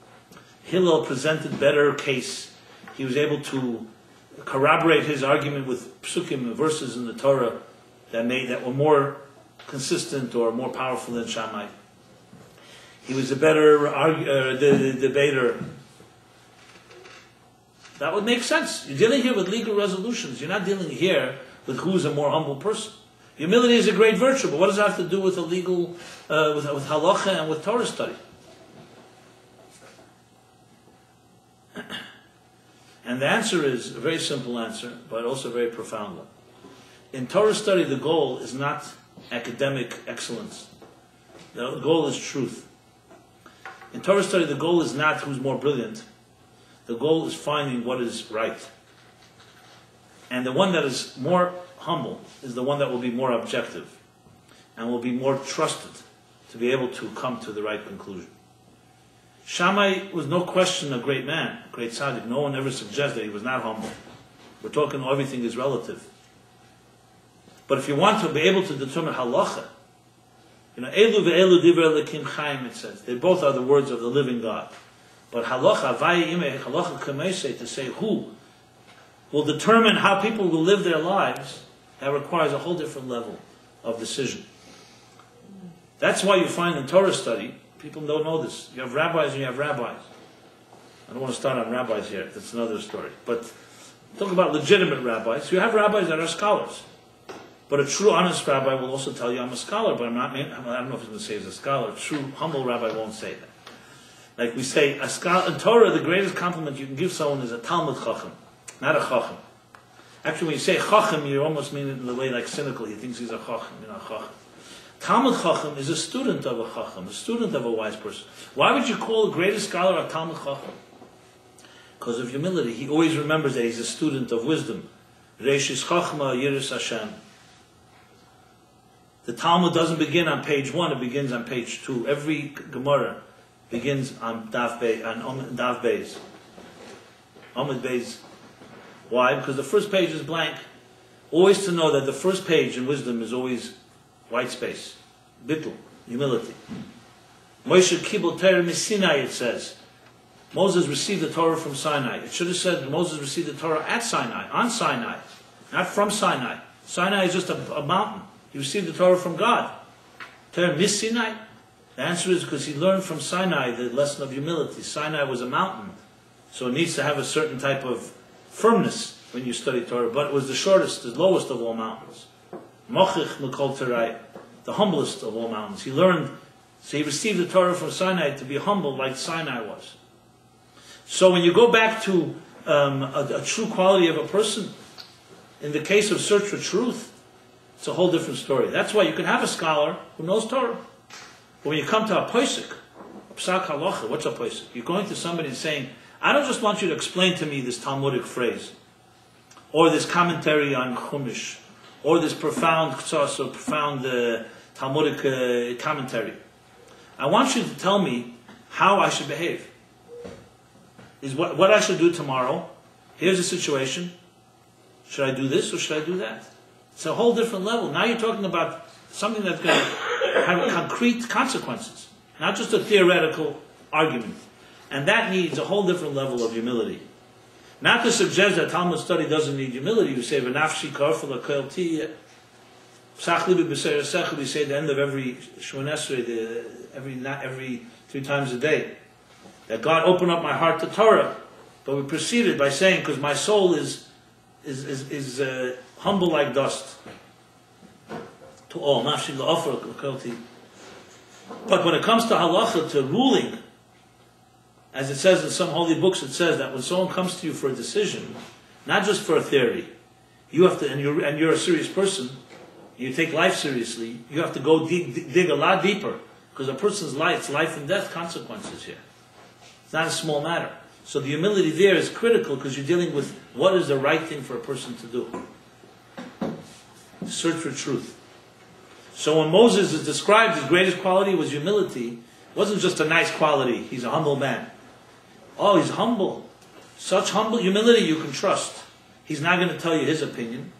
Hillel presented better case, he was able to corroborate his argument with psukim, verses in the Torah that were more consistent or more powerful than Shammai. He was a better debater. That would make sense. You're dealing here with legal resolutions. You're not dealing here with who's a more humble person. Humility is a great virtue, but what does it have to do with the legal, with halacha and with Torah study? And the answer is a very simple answer, but also a very profound one. In Torah study, the goal is not academic excellence. The goal is truth. In Torah study, the goal is not who's more brilliant. The goal is finding what is right. And the one that is more humble is the one that will be more objective and will be more trusted to be able to come to the right conclusion. Shammai was no question a great man, a great tzaddik. No one ever suggested he was not humble. We're talking everything is relative. But if you want to be able to determine halacha, Elu ve'elu divrei Elokim chaim, it says. They both are the words of the living God. But halacha, halacha kamesei, to say who will determine how people will live their lives, that requires a whole different level of decision. That's why you find in Torah study, people don't know this. You have rabbis and you have rabbis. I don't want to start on rabbis here. That's another story. But talk about legitimate rabbis. You have rabbis that are scholars. But a true, honest rabbi will also tell you, I'm a scholar, but I don't know if he's going to say he's a scholar. A true, humble rabbi won't say that. Like we say, a scholar, in Torah, the greatest compliment you can give someone is a Talmud Chacham, not a Chacham. Actually, when you say Chacham, you almost mean it in the way like cynical. He thinks he's a Chacham, you're not a Chacham. Talmud Chacham is a student of a Chacham, a student of a wise person. Why would you call the greatest scholar a Talmud Chacham? Because of humility. He always remembers that he's a student of wisdom. Reishis Chachma Yiras Hashem. The Talmud doesn't begin on page 1, it begins on page 2. Every Gemara begins on Daf Beis. Amud Beis. Why? Because the first page is blank. Always to know that the first page in wisdom is always white space. Bittul, humility. Moshe Kibul Torah Misinai, it says. Moses received the Torah from Sinai. It should have said Moses received the Torah at Sinai, on Sinai, not from Sinai. Sinai is just a mountain. He received the Torah from God. Torah Mis Sinai? The answer is because he learned from Sinai the lesson of humility. Sinai was a mountain, so it needs to have a certain type of firmness when you study Torah. But it was the shortest, the lowest of all mountains. Mochich Mikol Terai, the humblest of all mountains. He learned, so he received the Torah from Sinai to be humble like Sinai was. So when you go back to a true quality of a person, in the case of search for truth, it's a whole different story. That's why you can have a scholar who knows Torah. But when you come to a posek, psak halacha, what's a posek? You're going to somebody and saying, I don't just want you to explain to me this Talmudic phrase, or this commentary on Chumash, or this profound ktsas, or profound Talmudic commentary. I want you to tell me how I should behave. Is what I should do tomorrow. Here's the situation. Should I do this or should I do that? It's a whole different level. Now you're talking about something that's going to have concrete consequences, not just a theoretical argument. And that needs a whole different level of humility. Not to suggest that Talmud study doesn't need humility. You say, "V'nafshi karfel ha'koelti." We say at the end of every Shemon Esrei, every 3 times a day, that God opened up my heart to Torah. But we proceeded by saying, because my soul is humble like dust to all. But when it comes to halacha, to ruling, as it says in some holy books, it says that when someone comes to you for a decision, not just for a theory, you have to, and you're a serious person, you take life seriously, you have to go dig a lot deeper, because a person's life, it's life and death consequences here. It's not a small matter. So the humility there is critical because you're dealing with what is the right thing for a person to do. Search for truth. So when Moses is described, his greatest quality was humility. It wasn't just a nice quality. He's a humble man. Oh, he's humble. Such humble humility you can trust. He's not going to tell you his opinion.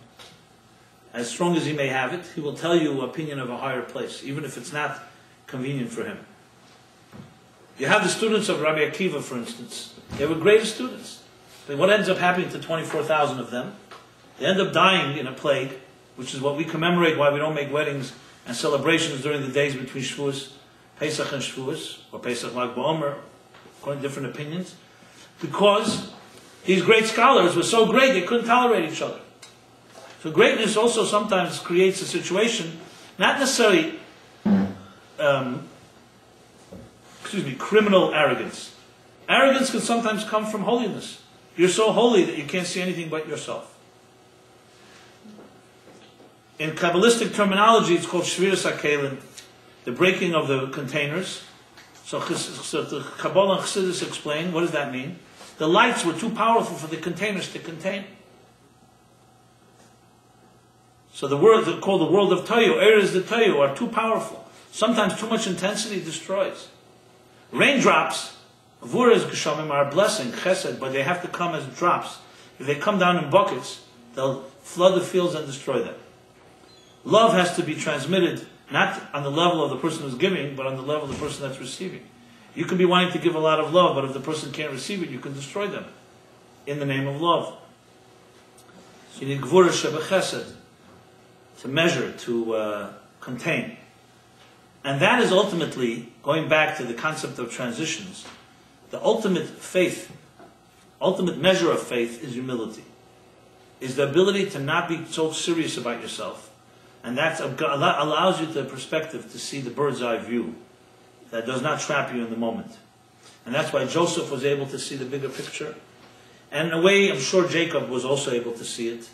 As strong as he may have it, he will tell you an opinion of a higher place, even if it's not convenient for him. You have the students of Rabbi Akiva, for instance. They were great students. But what ends up happening to 24,000 of them? They end up dying in a plague, which is what we commemorate, why we don't make weddings and celebrations during the days between Shavuos, Pesach and Shavuos, or Pesach Lag BaOmer, according to different opinions. Because these great scholars were so great, they couldn't tolerate each other. So greatness also sometimes creates a situation, not necessarily, criminal arrogance. Arrogance can sometimes come from holiness. You're so holy that you can't see anything but yourself. In Kabbalistic terminology, it's called Shviras HaKelim, the breaking of the containers. So the Kabbalah and Chassidus explain, what does that mean? The lights were too powerful for the containers to contain. So the word called the world of Tayu, Eres the Tayu, are too powerful. Sometimes too much intensity destroys. Raindrops, Vuras Geshamim, are a blessing, chesed, but they have to come as drops. If they come down in buckets, they'll flood the fields and destroy them. Love has to be transmitted, not on the level of the person who's giving, but on the level of the person that's receiving. You can be wanting to give a lot of love, but if the person can't receive it, you can destroy them in the name of love. So you need Gvura Sheba Chesed, to measure, to contain. And that is ultimately, going back to the concept of transitions, the ultimate faith, ultimate measure of faith is humility. Is the ability to not be so serious about yourself. And that allows you the perspective to see the bird's eye view that does not trap you in the moment. And that's why Joseph was able to see the bigger picture. And in a way, I'm sure Jacob was also able to see it.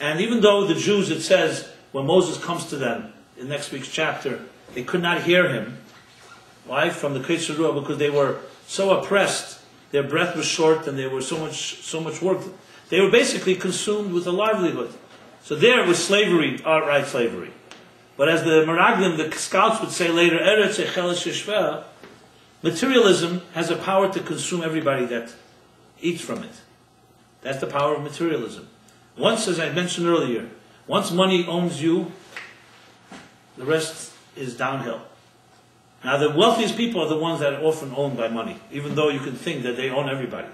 And even though the Jews, it says, when Moses comes to them in next week's chapter, they could not hear him. Why? From the Ketzer Ruach, because they were so oppressed, their breath was short, and there was so much work. They were basically consumed with a livelihood. So there was slavery, outright slavery. But as the Meraglim, the scouts would say later, Eretz Echeles Yeshveh, materialism has a power to consume everybody that eats from it. That's the power of materialism. Once, as I mentioned earlier, once money owns you, the rest is downhill. Now the wealthiest people are the ones that are often owned by money, even though you can think that they own everybody.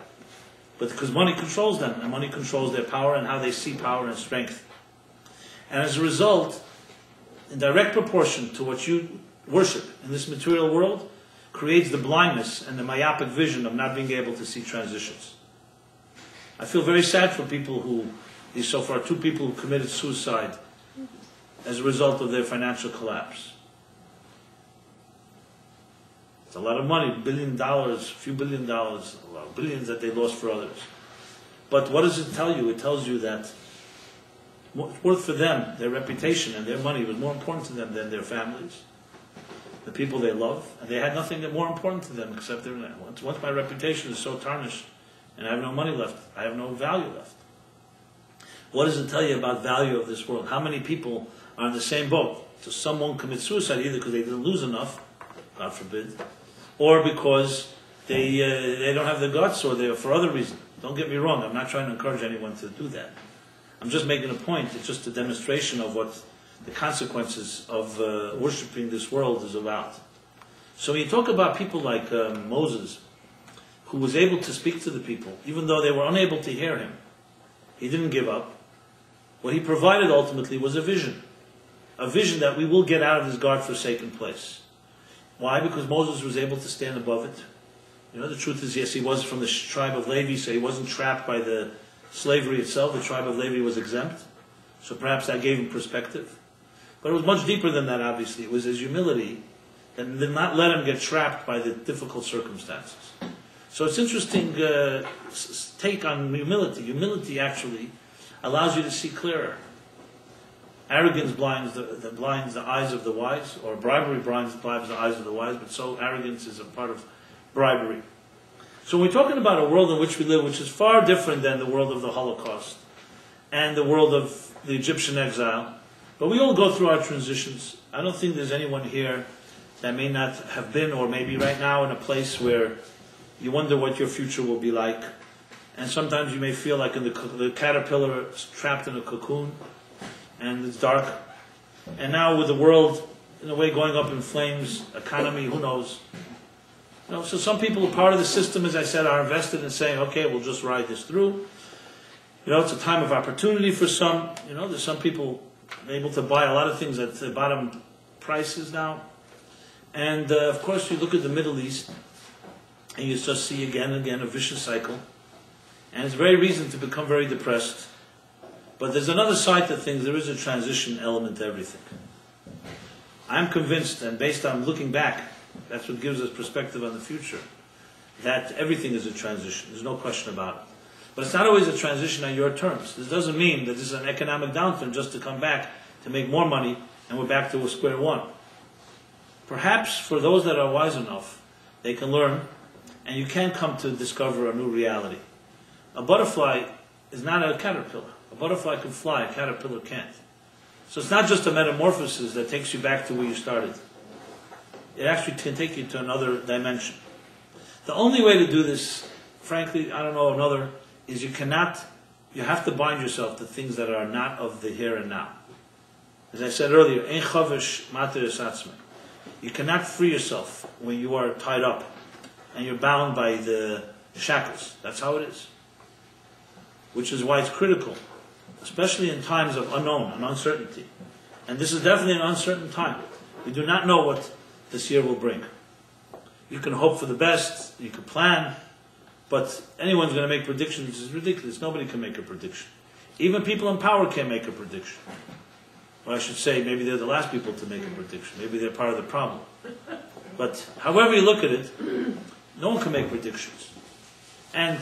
But because money controls them, and money controls their power and how they see power and strength. And as a result, in direct proportion to what you worship in this material world, creates the blindness and the myopic vision of not being able to see transitions. I feel very sad for people who, these so far 2 people who committed suicide as a result of their financial collapse. It's a lot of money, $1 billion, a few $1 billion, a lot of billions that they lost for others. But what does it tell you? It tells you that what's worth for them, their reputation and their money was more important to them than their families, the people they love, and they had nothing more important to them except their once my reputation is so tarnished and I have no money left, I have no value left. What does it tell you about value of this world? How many people are in the same boat? So some won't commit suicide either because they didn't lose enough, God forbid, or because they don't have the guts, or they're for other reasons. Don't get me wrong, I'm not trying to encourage anyone to do that. I'm just making a point. It's just a demonstration of what the consequences of worshipping this world is about. So when you talk about people like Moses, who was able to speak to the people, even though they were unable to hear him, he didn't give up. What he provided ultimately was a vision that we will get out of this God-forsaken place. Why? Because Moses was able to stand above it. You know, the truth is, yes, he was from the tribe of Levi, so he wasn't trapped by the slavery itself. The tribe of Levi was exempt. So perhaps that gave him perspective. But it was much deeper than that, obviously. It was his humility that did not let him get trapped by the difficult circumstances. So it's interesting take on humility. Humility actually allows you to see clearer. Arrogance blinds the eyes of the wise, or bribery blinds the eyes of the wise, but so arrogance is a part of bribery. So we're talking about a world in which we live, which is far different than the world of the Holocaust and the world of the Egyptian exile. But we all go through our transitions. I don't think there's anyone here that may not have been, or maybe right now, in a place where you wonder what your future will be like. And sometimes you may feel like in the caterpillar trapped in a cocoon, and it's dark. And now with the world, in a way, going up in flames, economy, who knows? You know, so some people, part of the system, as I said, are invested in saying, okay, we'll just ride this through. You know, it's a time of opportunity for some. You know, there's some people able to buy a lot of things at the bottom prices now. And of course, you look at the Middle East, and you just see again and again a vicious cycle. And it's very reason to become very depressed. But there's another side to things. There is a transition element to everything. I'm convinced, and based on looking back, that's what gives us perspective on the future, that everything is a transition. There's no question about it. But it's not always a transition on your terms. This doesn't mean that this is an economic downturn just to come back to make more money and we're back to a square one. Perhaps for those that are wise enough, they can learn and you can come to discover a new reality. A butterfly is not a caterpillar. A butterfly can fly, a caterpillar can't. So it's not just a metamorphosis that takes you back to where you started. It actually can take you to another dimension. The only way to do this, frankly, I don't know another, is you have to bind yourself to things that are not of the here and now. As I said earlier, ein chavish mater esatzmei. You cannot free yourself when you are tied up and you're bound by the shackles. That's how it is. Which is why it's critical, especially in times of unknown and uncertainty. And this is definitely an uncertain time. We do not know what this year will bring. You can hope for the best, you can plan, but anyone's going to make predictions is ridiculous. Nobody can make a prediction. Even people in power can't make a prediction. Or I should say, maybe they're the last people to make a prediction. Maybe they're part of the problem. But however you look at it, no one can make predictions. And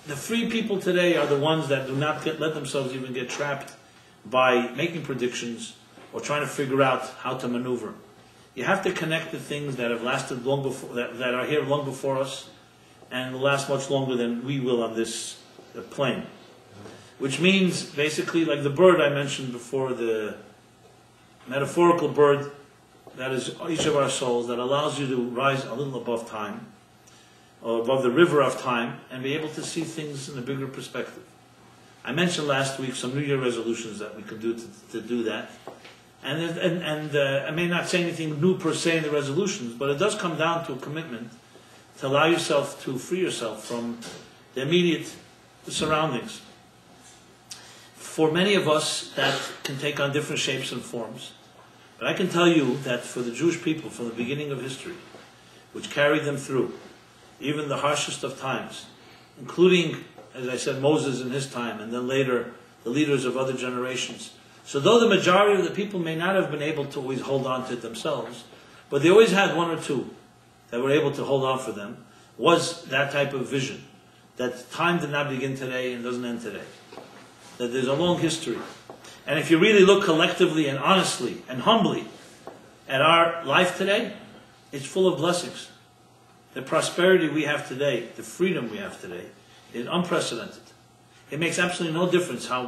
the free people today are the ones that do not let themselves even get trapped by making predictions or trying to figure out how to maneuver. You have to connect the things that have lasted long before, that are here long before us, and will last much longer than we will on this plane. Which means, basically, like the bird I mentioned before, the metaphorical bird that is each of our souls, that allows you to rise a little above time, or above the river of time, and be able to see things in a bigger perspective. I mentioned last week some New Year resolutions that we could do to do that. And I may not say anything new per se in the resolutions, but it does come down to a commitment to allow yourself to free yourself from the immediate surroundings. For many of us, that can take on different shapes and forms. But I can tell you that for the Jewish people, from the beginning of history, which carried them through, even the harshest of times, including, as I said, Moses in his time, and then later the leaders of other generations. So though the majority of the people may not have been able to always hold on to it themselves, but they always had one or two that were able to hold on for them, was that type of vision, that time did not begin today and doesn't end today. That there's a long history. And if you really look collectively and honestly and humbly at our life today, it's full of blessings. The prosperity we have today, the freedom we have today, is unprecedented. It makes absolutely no difference how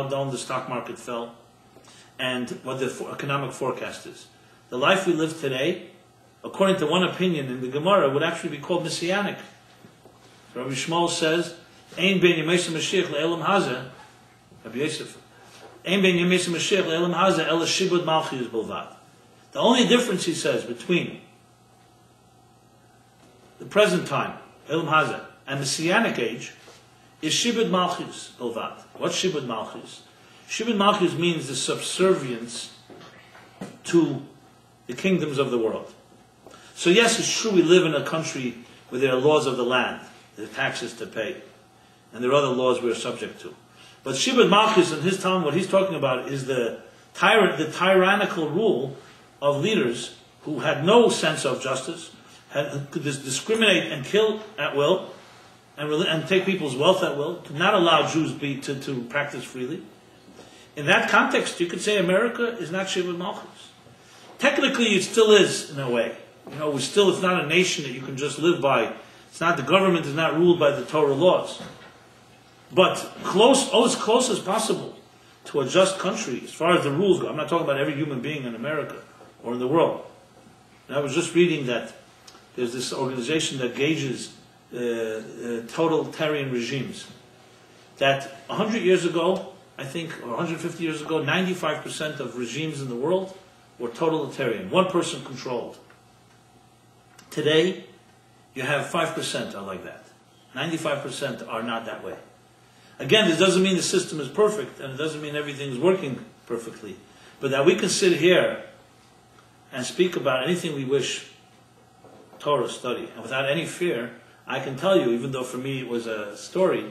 down the stock market fell and what the economic forecast is. The life we live today, according to one opinion in the Gemara, would actually be called messianic. Rabbi Shmuel says, Ein ben Yemei Mashiach le'elam hazeh, Rabbi Yosef, Ein ben Yemei Mashiach le'elam hazeh ela shibud malchus bilvad. The only difference, he says, between the present time, elam hazeh, and messianic age, is shibud malchus bilvad. What's shibud malchus? Shibud malchus means the subservience to the kingdoms of the world. So yes, it's true we live in a country where there are laws of the land, there are taxes to pay, and there are other laws we're subject to. But Shibud Malchus in his time, what he's talking about is the tyrannical rule of leaders who had no sense of justice, could discriminate and kill at will, and take people's wealth at will, to not allow Jews to practice freely. In that context, you could say America is not Shibud Malchus. Technically, it still is, in a way. You know, it's not a nation that you can just live by. It's not, the government is not ruled by the Torah laws. But as close as possible to a just country, as far as the rules go. I'm not talking about every human being in America or in the world. And I was just reading that there's this organization that gauges totalitarian regimes. That 100 years ago, I think, or 150 years ago, 95% of regimes in the world were totalitarian. One person controlled. Today, you have 5% are like that. 95% are not that way. Again, this doesn't mean the system is perfect, and it doesn't mean everything is working perfectly. But that we can sit here and speak about anything we wish, Torah study, and without any fear, I can tell you, even though for me it was a story,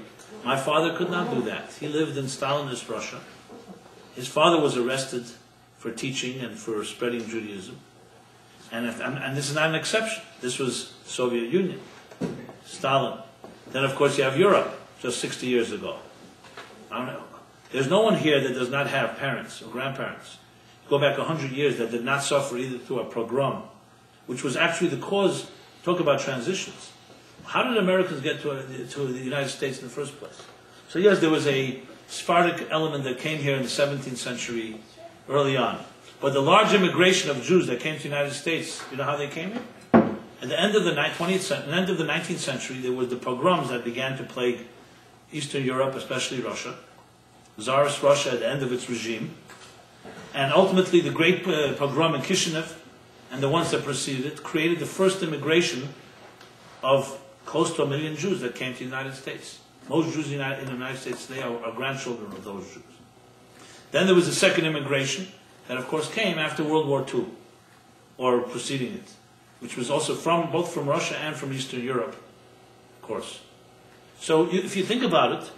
my father could not do that. He lived in Stalinist Russia. His father was arrested for teaching and for spreading Judaism. And this is not an exception. This was Soviet Union, Stalin. Then, of course, you have Europe, just 60 years ago. I don't know. There's no one here that does not have parents or grandparents. Go back 100 years that did not suffer either through a pogrom, which was actually the cause. Talk about transitions. How did Americans get to the United States in the first place? So yes, there was a Sephardic element that came here in the 17th century early on. But the large immigration of Jews that came to the United States, you know how they came here? At the end of the 19th century, there were the pogroms that began to plague Eastern Europe, especially Russia. Tsarist Russia at the end of its regime. And ultimately the great pogrom in Kishinev and the ones that preceded it created the first immigration of close to 1 million Jews that came to the United States. Most Jews in the United States today are grandchildren of those Jews. Then there was a second immigration that of course came after World War II, or preceding it, which was also both from Russia and from Eastern Europe, of course. So if you think about it,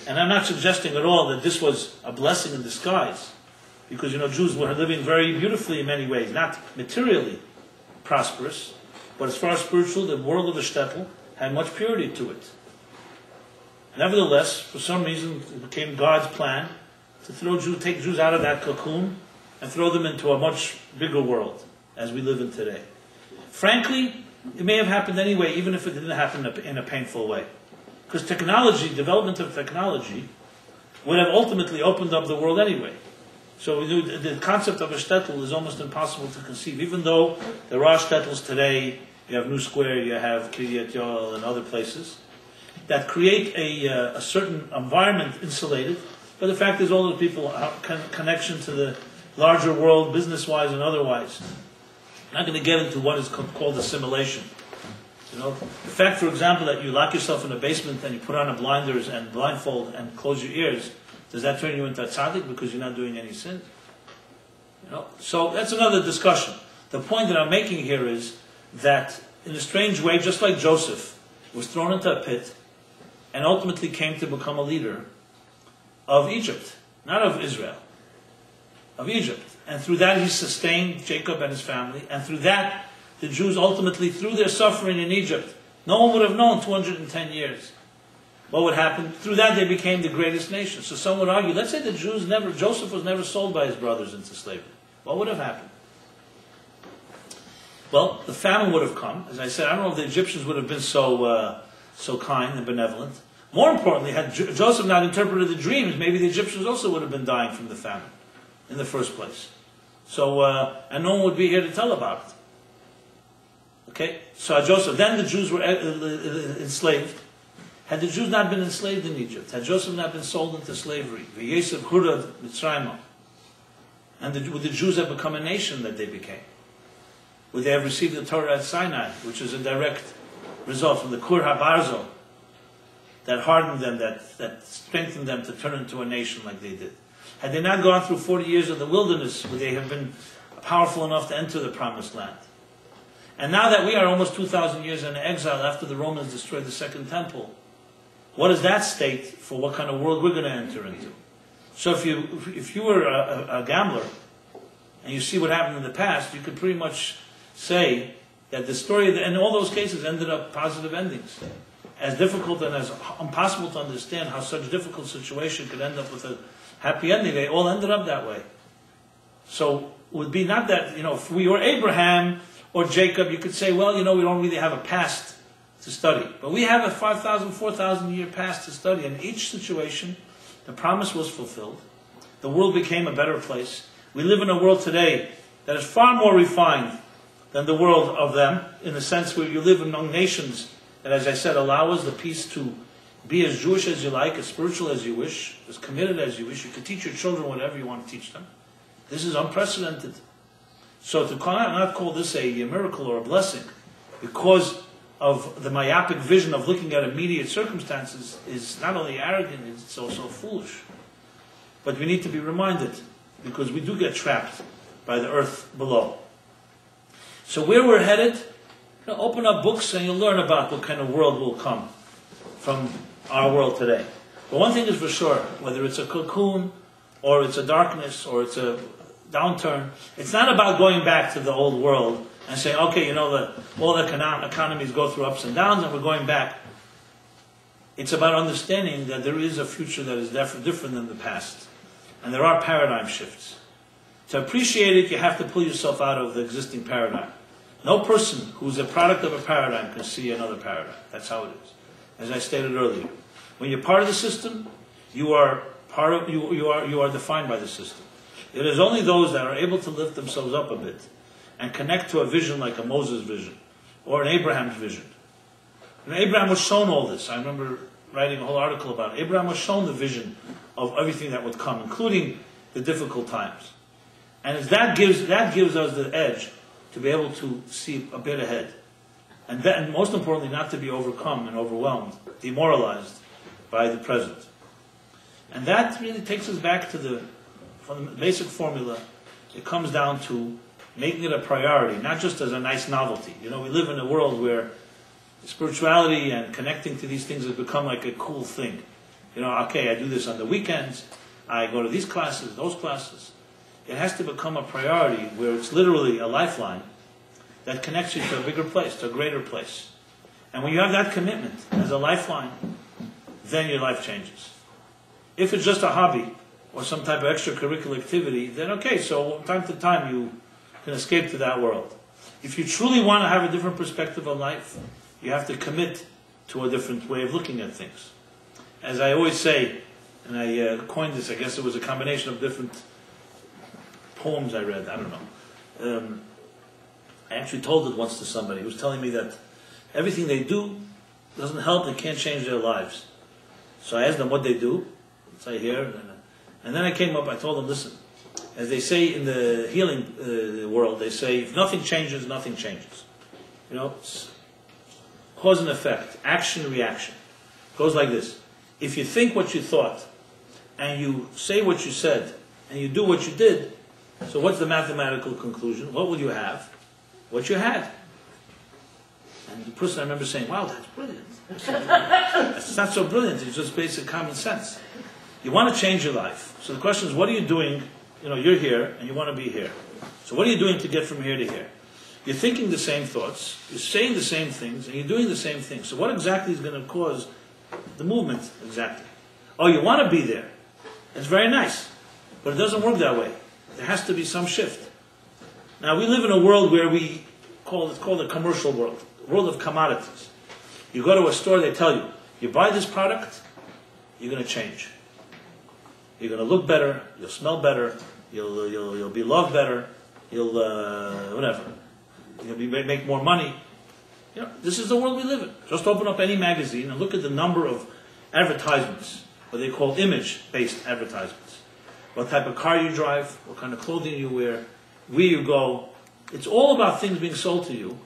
and I'm not suggesting at all that this was a blessing in disguise, because Jews were living very beautifully in many ways, not materially prosperous, but as far as spiritual, the world of the shtetl had much purity to it. Nevertheless, for some reason, it became God's plan to take Jews out of that cocoon and throw them into a much bigger world, as we live in today. Frankly, it may have happened anyway, even if it didn't happen in a painful way. Because development of technology, would have ultimately opened up the world anyway. So the concept of a shtetl is almost impossible to conceive, even though there are shtetls today. You have New Square, you have Kiryat Yoel and other places that create a certain environment insulated. But the fact is, all those people have connection to the larger world, business-wise and otherwise. I'm not going to get into what is called assimilation. The fact, for example, that you lock yourself in a basement and you put on a blinders and blindfold and close your ears, does that turn you into a tzaddik because you're not doing any sin? So that's another discussion. The point that I'm making here is that, in a strange way, just like Joseph was thrown into a pit and ultimately came to become a leader of Egypt, not of Israel, of Egypt. And through that he sustained Jacob and his family, and through that the Jews ultimately, through their suffering in Egypt, no one would have known 210 years what would happen. Through that they became the greatest nation. So some would argue, let's say the Joseph was never sold by his brothers into slavery. What would have happened? Well, the famine would have come. As I said, I don't know if the Egyptians would have been so kind and benevolent. More importantly, had Joseph not interpreted the dreams, maybe the Egyptians also would have been dying from the famine in the first place. So, and no one would be here to tell about it. Okay? So Joseph, then the Jews were enslaved. Had the Jews not been enslaved in Egypt, had Joseph not been sold into slavery, Vayechi Hurad Mitzrayim, and would the Jews have become a nation that they became? Would they have received the Torah at Sinai, which is a direct result from the Kur HaBarzo, that hardened them, that strengthened them to turn into a nation like they did? Had they not gone through 40 years of the wilderness, would they have been powerful enough to enter the Promised Land? And now that we are almost 2,000 years in exile after the Romans destroyed the Second Temple, what does that state for what kind of world we're going to enter into? So if you were a gambler, and you see what happened in the past, you could pretty much say that the story, in all those cases, ended up positive endings. As difficult and as impossible to understand how such difficult situation could end up with a happy ending, they all ended up that way. So it would be not that, if we were Abraham or Jacob, you could say, well, we don't really have a past to study. But we have a 5,000, 4,000 year past to study. In each situation, the promise was fulfilled. The world became a better place. We live in a world today that is far more refined than the world of them, in the sense where you live among nations that, as I said, allow us the peace to be as Jewish as you like, as spiritual as you wish, as committed as you wish. You can teach your children whatever you want to teach them. This is unprecedented. So to not call this a miracle or a blessing, because of the myopic vision of looking at immediate circumstances, is not only arrogant, it's also foolish. But we need to be reminded, because we do get trapped by the earth below. So where we're headed open up books and you'll learn about what kind of world will come from our world today. But one thing is for sure, whether it's a cocoon, or it's a darkness, or it's a downturn, it's not about going back to the old world and saying, okay, all the economies go through ups and downs and we're going back. It's about understanding that there is a future that is different than the past. And there are paradigm shifts. To appreciate it, you have to pull yourself out of the existing paradigm. No person who's a product of a paradigm can see another paradigm. That's how it is. As I stated earlier, when you're part of the system, you are defined by the system. It is only those that are able to lift themselves up a bit and connect to a vision like a Moses vision or an Abraham's vision. And Abraham was shown all this. I remember writing a whole article about it. Abraham was shown the vision of everything that would come, including the difficult times. And that gives us the edge to be able to see a bit ahead. And most importantly, not to be overcome and overwhelmed, demoralized by the present. And that really takes us back to from the basic formula. It comes down to making it a priority, not just as a nice novelty. We live in a world where spirituality and connecting to these things has become like a cool thing. Okay, I do this on the weekends, I go to these classes, those classes. It has to become a priority where it's literally a lifeline that connects you to a bigger place, to a greater place. And when you have that commitment as a lifeline, then your life changes. If it's just a hobby or some type of extracurricular activity, then okay, so from time to time you can escape to that world. If you truly want to have a different perspective on life, you have to commit to a different way of looking at things. As I always say, and I coined this, I guess it was a combination of different poems I read, I don't know. I actually told it once to somebody who was telling me that everything they do doesn't help, they can't change their lives. So I asked them what they do. So I hear, and then I came up, I told them, listen, as they say in the healing world, they say, if nothing changes, nothing changes. It's cause and effect, action, reaction. It goes like this. If you think what you thought, and you say what you said, and you do what you did, so what's the mathematical conclusion? What will you have? What you had. And the person I remember saying, wow, that's brilliant. It's not so brilliant, it's just basic common sense. You want to change your life. So the question is, what are you doing? You're here, and you want to be here. So what are you doing to get from here to here? You're thinking the same thoughts, you're saying the same things, and you're doing the same things. So what exactly is going to cause the movement exactly? Oh, you want to be there. It's very nice. But it doesn't work that way. There has to be some shift. Now, we live in a world where it's called a commercial world, a world of commodities. You go to a store, they tell you, you buy this product, you're going to change. You're going to look better, you'll smell better, you'll be loved better, you'll whatever. You'll make more money. This is the world we live in. Just open up any magazine and look at the number of advertisements, what they call image-based advertisements. What type of car you drive, what kind of clothing you wear, where you go. It's all about things being sold to you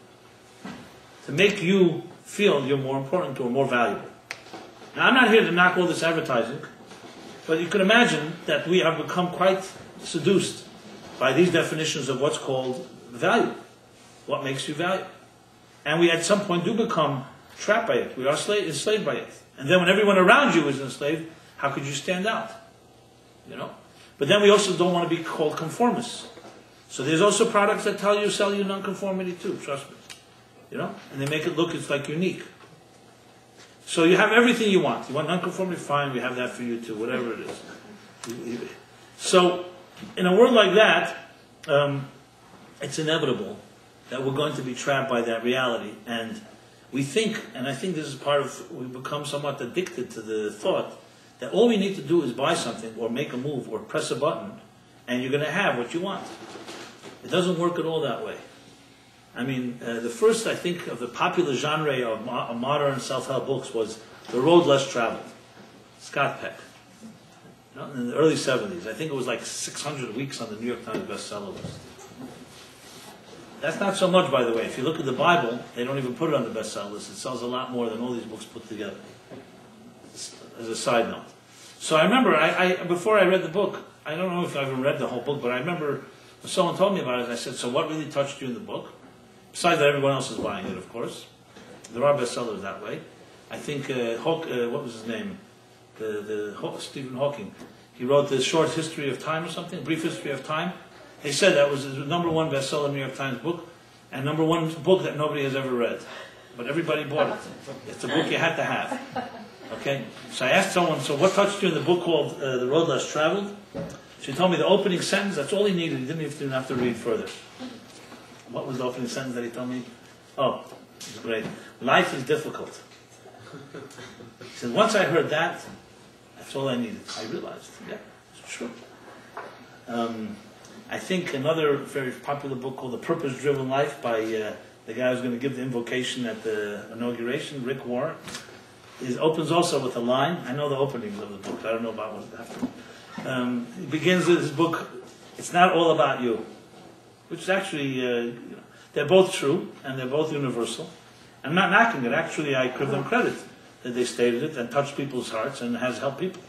to make you feel you're more important or more valuable. Now, I'm not here to knock all this advertising, but you can imagine that we have become quite seduced by these definitions of what's called value. What makes you valuable? And we at some point do become trapped by it. We are enslaved by it. And then when everyone around you is enslaved, how could you stand out? But then we also don't want to be called conformists. So there's also products that sell you nonconformity too, trust me. And they make it look, it's like unique. So you have everything you want. You want nonconformity? Fine, we have that for you too, whatever it is. So in a world like that, it's inevitable that we're going to be trapped by that reality. And we think, and I think this is part of, we become somewhat addicted to the thought that all we need to do is buy something or make a move or press a button and you're going to have what you want. It doesn't work at all that way. I mean, the first, I think, of the popular genre of modern self-help books was The Road Less Traveled, Scott Peck. In the early 70s. I think it was like 600 weeks on the New York Times bestseller list. That's not so much, by the way. If you look at the Bible, they don't even put it on the bestseller list. It sells a lot more than all these books put together. As a side note. So I remember, before I read the book, I don't know if I even read the whole book, but I remember when someone told me about it, I said, so what really touched you in the book? Besides that, everyone else is buying it, of course. There are bestsellers that way. I think, what was his name? Stephen Hawking. He wrote the Short History of Time or something, Brief History of Time. They said that was his #1 bestseller New York Times book, and #1 book that nobody has ever read. But everybody bought it. It's a book you had to have. Okay? So I asked someone, so what touched you in the book called The Road Less Traveled? She told me the opening sentence, that's all he needed. He didn't even have to read further. What was the opening sentence that he told me? Oh, it's great. Life is difficult. He said, once I heard that, that's all I needed. I realized, yeah, it's true. I think another very popular book called The Purpose-Driven Life by the guy who's going to give the invocation at the inauguration, Rick Warren, opens also with a line. I know the openings of the book. I don't know about what's after. He begins with his book, It's Not All About You, which is actually, they're both true and they're both universal. I'm not knocking it. Actually, I give them credit that they stated it and touched people's hearts and has helped people,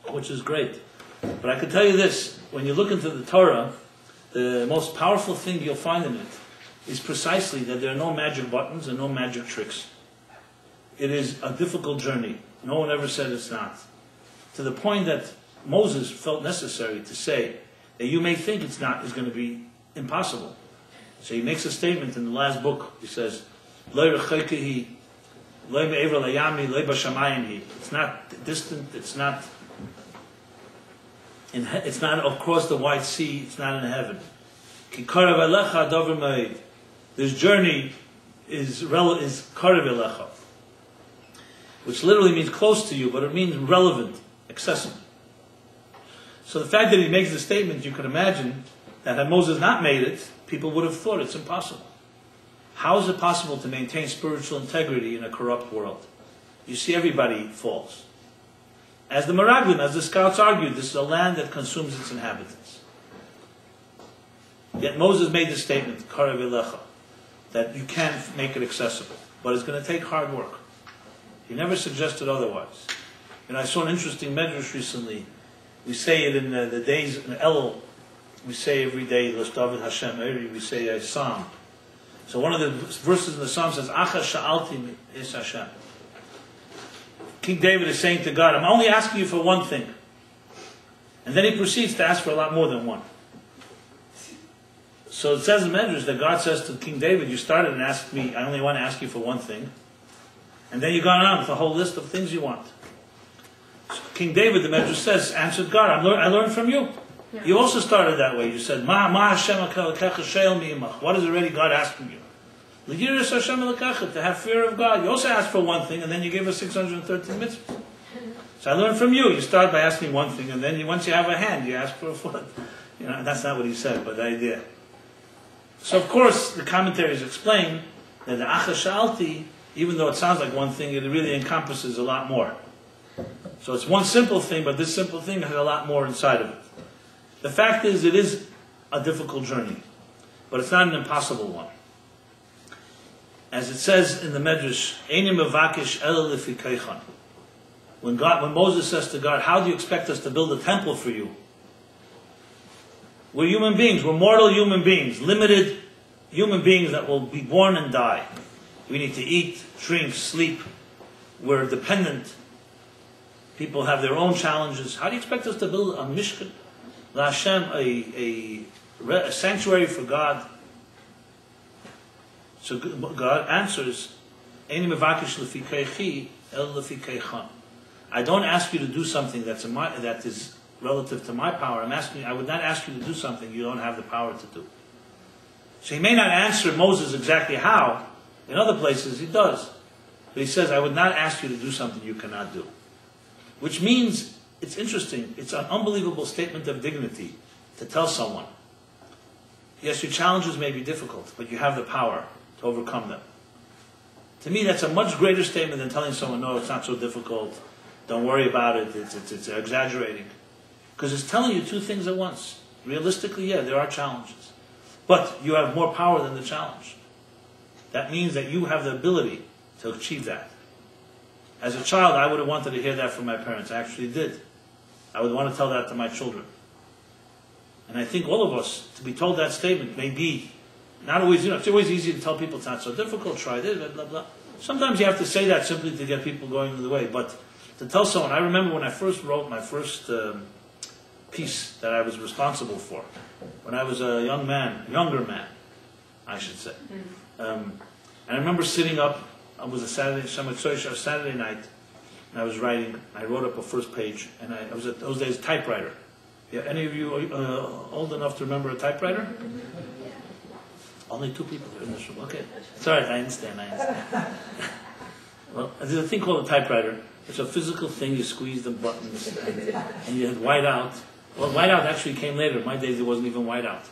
which is great. But I can tell you this, when you look into the Torah, the most powerful thing you'll find in it is precisely that there are no magic buttons and no magic tricks. It is a difficult journey. No one ever said it's not. To the point that Moses felt necessary to say that you may think it's not is going to be impossible. So he makes a statement in the last book. He says, it's not distant, it's not across the wide sea, it's not in heaven. This journey is karev elecha, which literally means close to you, but it means relevant, accessible. So the fact that he makes the statement, you can imagine that had Moses not made it, people would have thought it's impossible. How is it possible to maintain spiritual integrity in a corrupt world? You see, everybody falls. As the Meraglim, as the scouts argued, this is a land that consumes its inhabitants. Yet Moses made the statement, Karev Elecha, that you can make it accessible, but it's going to take hard work. He never suggested otherwise. And I saw an interesting medrash recently. We say it in the days in Elul. We say every day, L'David Hashem Eri, we say a psalm. So one of the verses in the psalm says, Acha sha'alti es Hashem. King David is saying to God, I'm only asking you for one thing. And then he proceeds to ask for a lot more than one. So it says in Medrash that God says to King David, you started and asked me, I only want to ask you for one thing. And then you've gone on with a whole list of things you want. So King David, the Medrash says, answered God, I learned from you. Yeah. You also started that way. You said, Ma Hashem what is already God asking you? To have fear of God. You also asked for one thing, and then you gave us 613 mitzvahs. So I learned from you. You start by asking one thing, and then once you have a hand, you ask for a foot. That's not what he said, but the idea. So of course, the commentaries explain that the Acha Sha'alti, even though it sounds like one thing, it really encompasses a lot more. So it's one simple thing, but this simple thing has a lot more inside of it. The fact is, it is a difficult journey, but it's not an impossible one. As it says in the Medrash, Einim mevakish ela lefikeicha. When Moses says to God, how do you expect us to build a temple for you? We're human beings, we're mortal human beings, limited human beings that will be born and die. We need to eat, drink, sleep. We're dependent. People have their own challenges. How do you expect us to build a mishkan? La Hashem, a sanctuary for God. So God answers, I don't ask you to do something that is relative to my power. I would not ask you to do something you don't have the power to do. So he may not answer Moses exactly how. In other places he does. But he says, I would not ask you to do something you cannot do. Which means, it's interesting, it's an unbelievable statement of dignity to tell someone, yes, your challenges may be difficult, but you have the power to overcome them. To me, that's a much greater statement than telling someone, no, it's not so difficult, don't worry about it, it's exaggerating. Because it's telling you two things at once. Realistically, yeah, there are challenges. But you have more power than the challenge. That means that you have the ability to achieve that. As a child, I would have wanted to hear that from my parents. I actually did. I would want to tell that to my children. And I think all of us, to be told that statement may be Not always, it's always easy to tell people it's not so difficult, try this, blah, blah, blah. Sometimes you have to say that simply to get people going the way. But to tell someone, I remember when I first wrote my first piece that I was responsible for, when I was a younger man, I should say. And I remember sitting up, it was a Saturday night, and I was writing, I wrote up a first page, and I was at those days typewriter. Yeah, any of you old enough to remember a typewriter? Only 2 people in this room. Okay. Sorry, I understand. Well, there's a thing called a typewriter. It's a physical thing. You squeeze the buttons, and you had whiteout. Well, whiteout actually came later. In my days, there wasn't even whiteout.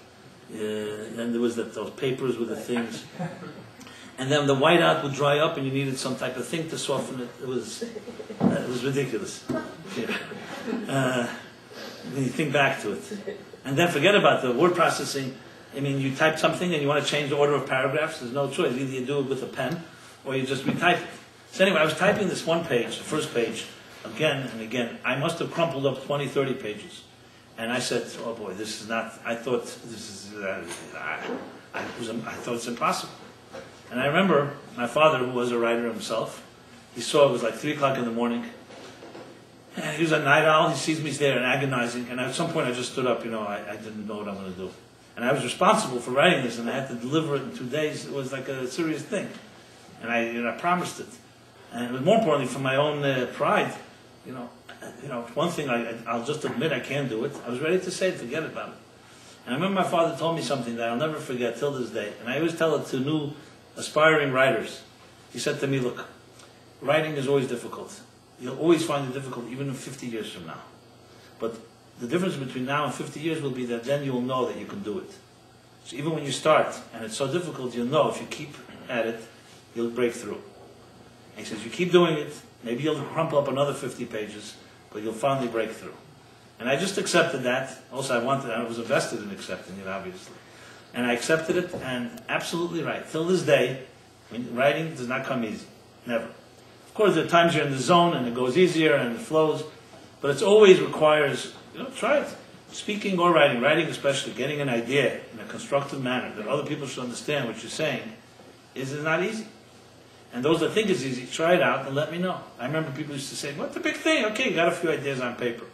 Then there was those papers with the things. And then the whiteout would dry up, and you needed some type of thing to soften it. It was ridiculous. Yeah. When you think back to it. And then forget about the word processing. I mean, you type something and you want to change the order of paragraphs, there's no choice. Either you do it with a pen or you just retype it. So anyway, I was typing this one page, the first page, again and again. I must have crumpled up 20, 30 pages. And I said, oh boy, this is not, I thought it's impossible. And I remember my father, who was a writer himself, he saw it was like 3 o'clock in the morning. And he was a night owl, he sees me there and agonizing. And at some point I just stood up, I didn't know what I'm going to do. And I was responsible for writing this, and I had to deliver it in 2 days. It was like a serious thing. And I promised it. And it was more importantly for my own pride. One thing I'll just admit I can't do it. I was ready to say it, forget about it. And I remember my father told me something that I'll never forget till this day. And I always tell it to new aspiring writers. He said to me, look, writing is always difficult. You'll always find it difficult, even in 50 years from now. But the difference between now and 50 years will be that then you'll know that you can do it. So even when you start, and it's so difficult, you'll know if you keep at it, you'll break through. And he says, you keep doing it, maybe you'll crumple up another 50 pages, but you'll finally break through. And I just accepted that. Also, I was invested in accepting it, obviously. And I accepted it, and absolutely right. Till this day, writing does not come easy. Never. Of course, there are times you're in the zone, and it goes easier, and it flows, but it always requires, try it. Speaking or writing, writing especially, getting an idea in a constructive manner that other people should understand what you're saying is not easy. And those that think it's easy, try it out and let me know. I remember people used to say, what's the big thing? Okay, you got a few ideas on paper.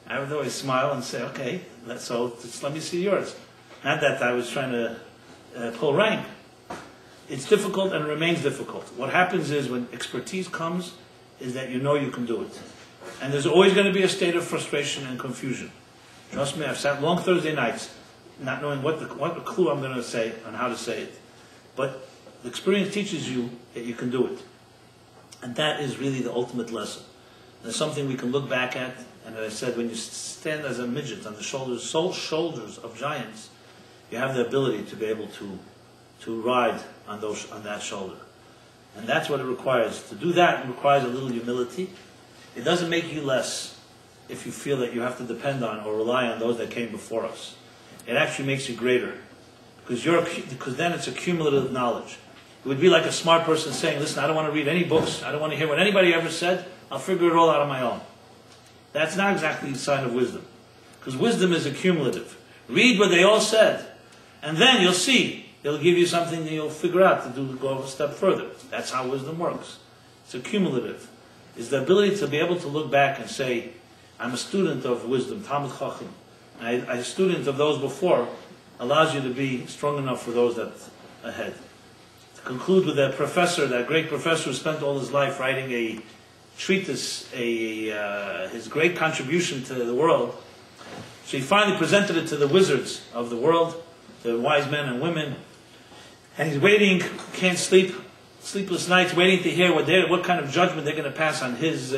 I would always smile and say, okay, so just let me see yours. Not that I was trying to pull rank. It's difficult and remains difficult. What happens is when expertise comes is that you know you can do it. And there's always going to be a state of frustration and confusion. Trust me, I've sat long Thursday nights not knowing what clue I'm going to say and how to say it. But the experience teaches you that you can do it. And that is really the ultimate lesson. There's something we can look back at, and as I said, when you stand as a midget on the shoulders of giants, you have the ability to be able to ride on that shoulder. And that's what it requires. To do that, it requires a little humility. It doesn't make you less if you feel that you have to depend on or rely on those that came before us. It actually makes you greater. Because then it's a cumulative knowledge. It would be like a smart person saying, listen, I don't want to read any books, I don't want to hear what anybody ever said, I'll figure it all out on my own. That's not exactly the sign of wisdom. Because wisdom is accumulative. Read what they all said, and then you'll see. They'll give you something that you'll figure out to go a step further. That's how wisdom works. It's accumulative. It's the ability to be able to look back and say, I'm a student of wisdom, Talmud Chacham. I'm a student of those before, allows you to be strong enough for those that ahead. To conclude with that professor, that great professor who spent all his life writing a treatise, his great contribution to the world. So he finally presented it to the wizards of the world, the wise men and women, and he's waiting, can't sleep, sleepless nights, waiting to hear what kind of judgment they're going to pass on his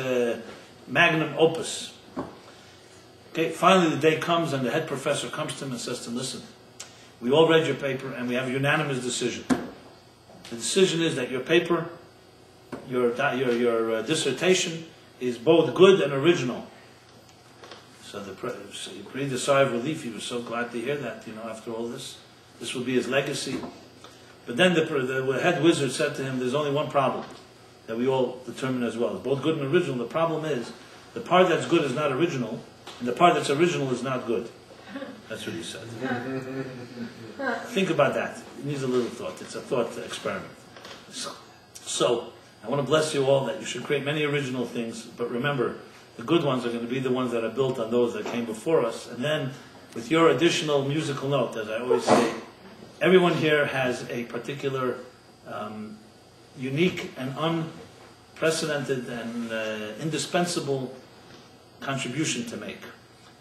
magnum opus. Okay, finally the day comes and the head professor comes to him and says to him, listen, we all read your paper and we have a unanimous decision. The decision is that your paper, your dissertation is both good and original. So he breathed a sigh of relief. He was so glad to hear that, after all this. This will be his legacy. But then the head wizard said to him, there's only one problem that we all determine as well. It's both good and original. The problem is, the part that's good is not original, and the part that's original is not good. That's what he said. Think about that. It needs a little thought. It's a thought experiment. So, I want to bless you all that you should create many original things, but remember, the good ones are going to be the ones that are built on those that came before us. And then, with your additional musical note, as I always say, everyone here has a particular unique and unprecedented and indispensable contribution to make.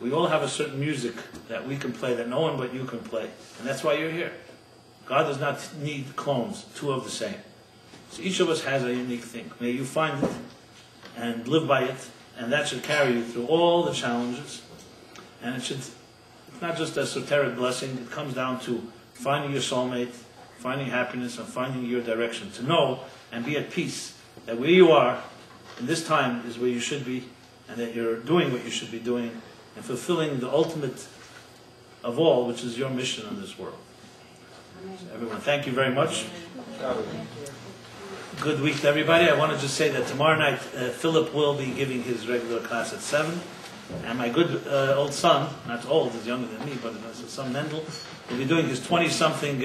We all have a certain music that we can play that no one but you can play. And that's why you're here. God does not need clones, two of the same. So each of us has a unique thing. May you find it and live by it, and that should carry you through all the challenges. And it's not just a esoteric blessing, it comes down to finding your soulmate, finding happiness, and finding your direction. To know and be at peace that where you are in this time is where you should be, and that you're doing what you should be doing, and fulfilling the ultimate of all, which is your mission in this world. So everyone, thank you very much. Good week to everybody. I want to just say that tomorrow night Philip will be giving his regular class at 7, and my good old son, not old, he's younger than me, but my son Mendel, will be doing his 20-something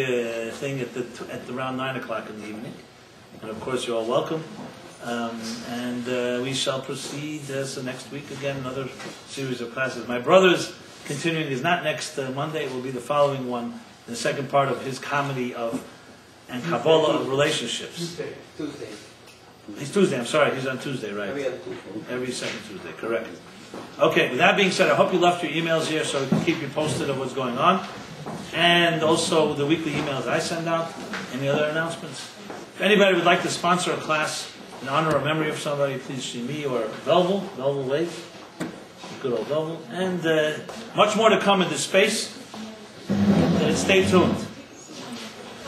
thing at around 9 o'clock in the evening. And of course you're all welcome. And we shall proceed so next week again, another series of classes. My brother's continuing is not next Monday, it will be the following one, the second part of his comedy of and Kabbalah of relationships. Tuesday. He's Tuesday, I'm sorry, he's on Tuesday, right? Every other Tuesday. Every second Tuesday, correct. Okay, with that being said, I hope you left your emails here so we can keep you posted of what's going on. And also the weekly emails I send out. Any other announcements? If anybody would like to sponsor a class in honor or memory of somebody, please see me or Belville Wade. Good old Belville. And much more to come in this space. Stay tuned.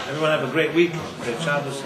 Everyone have a great week. Great Shabbos.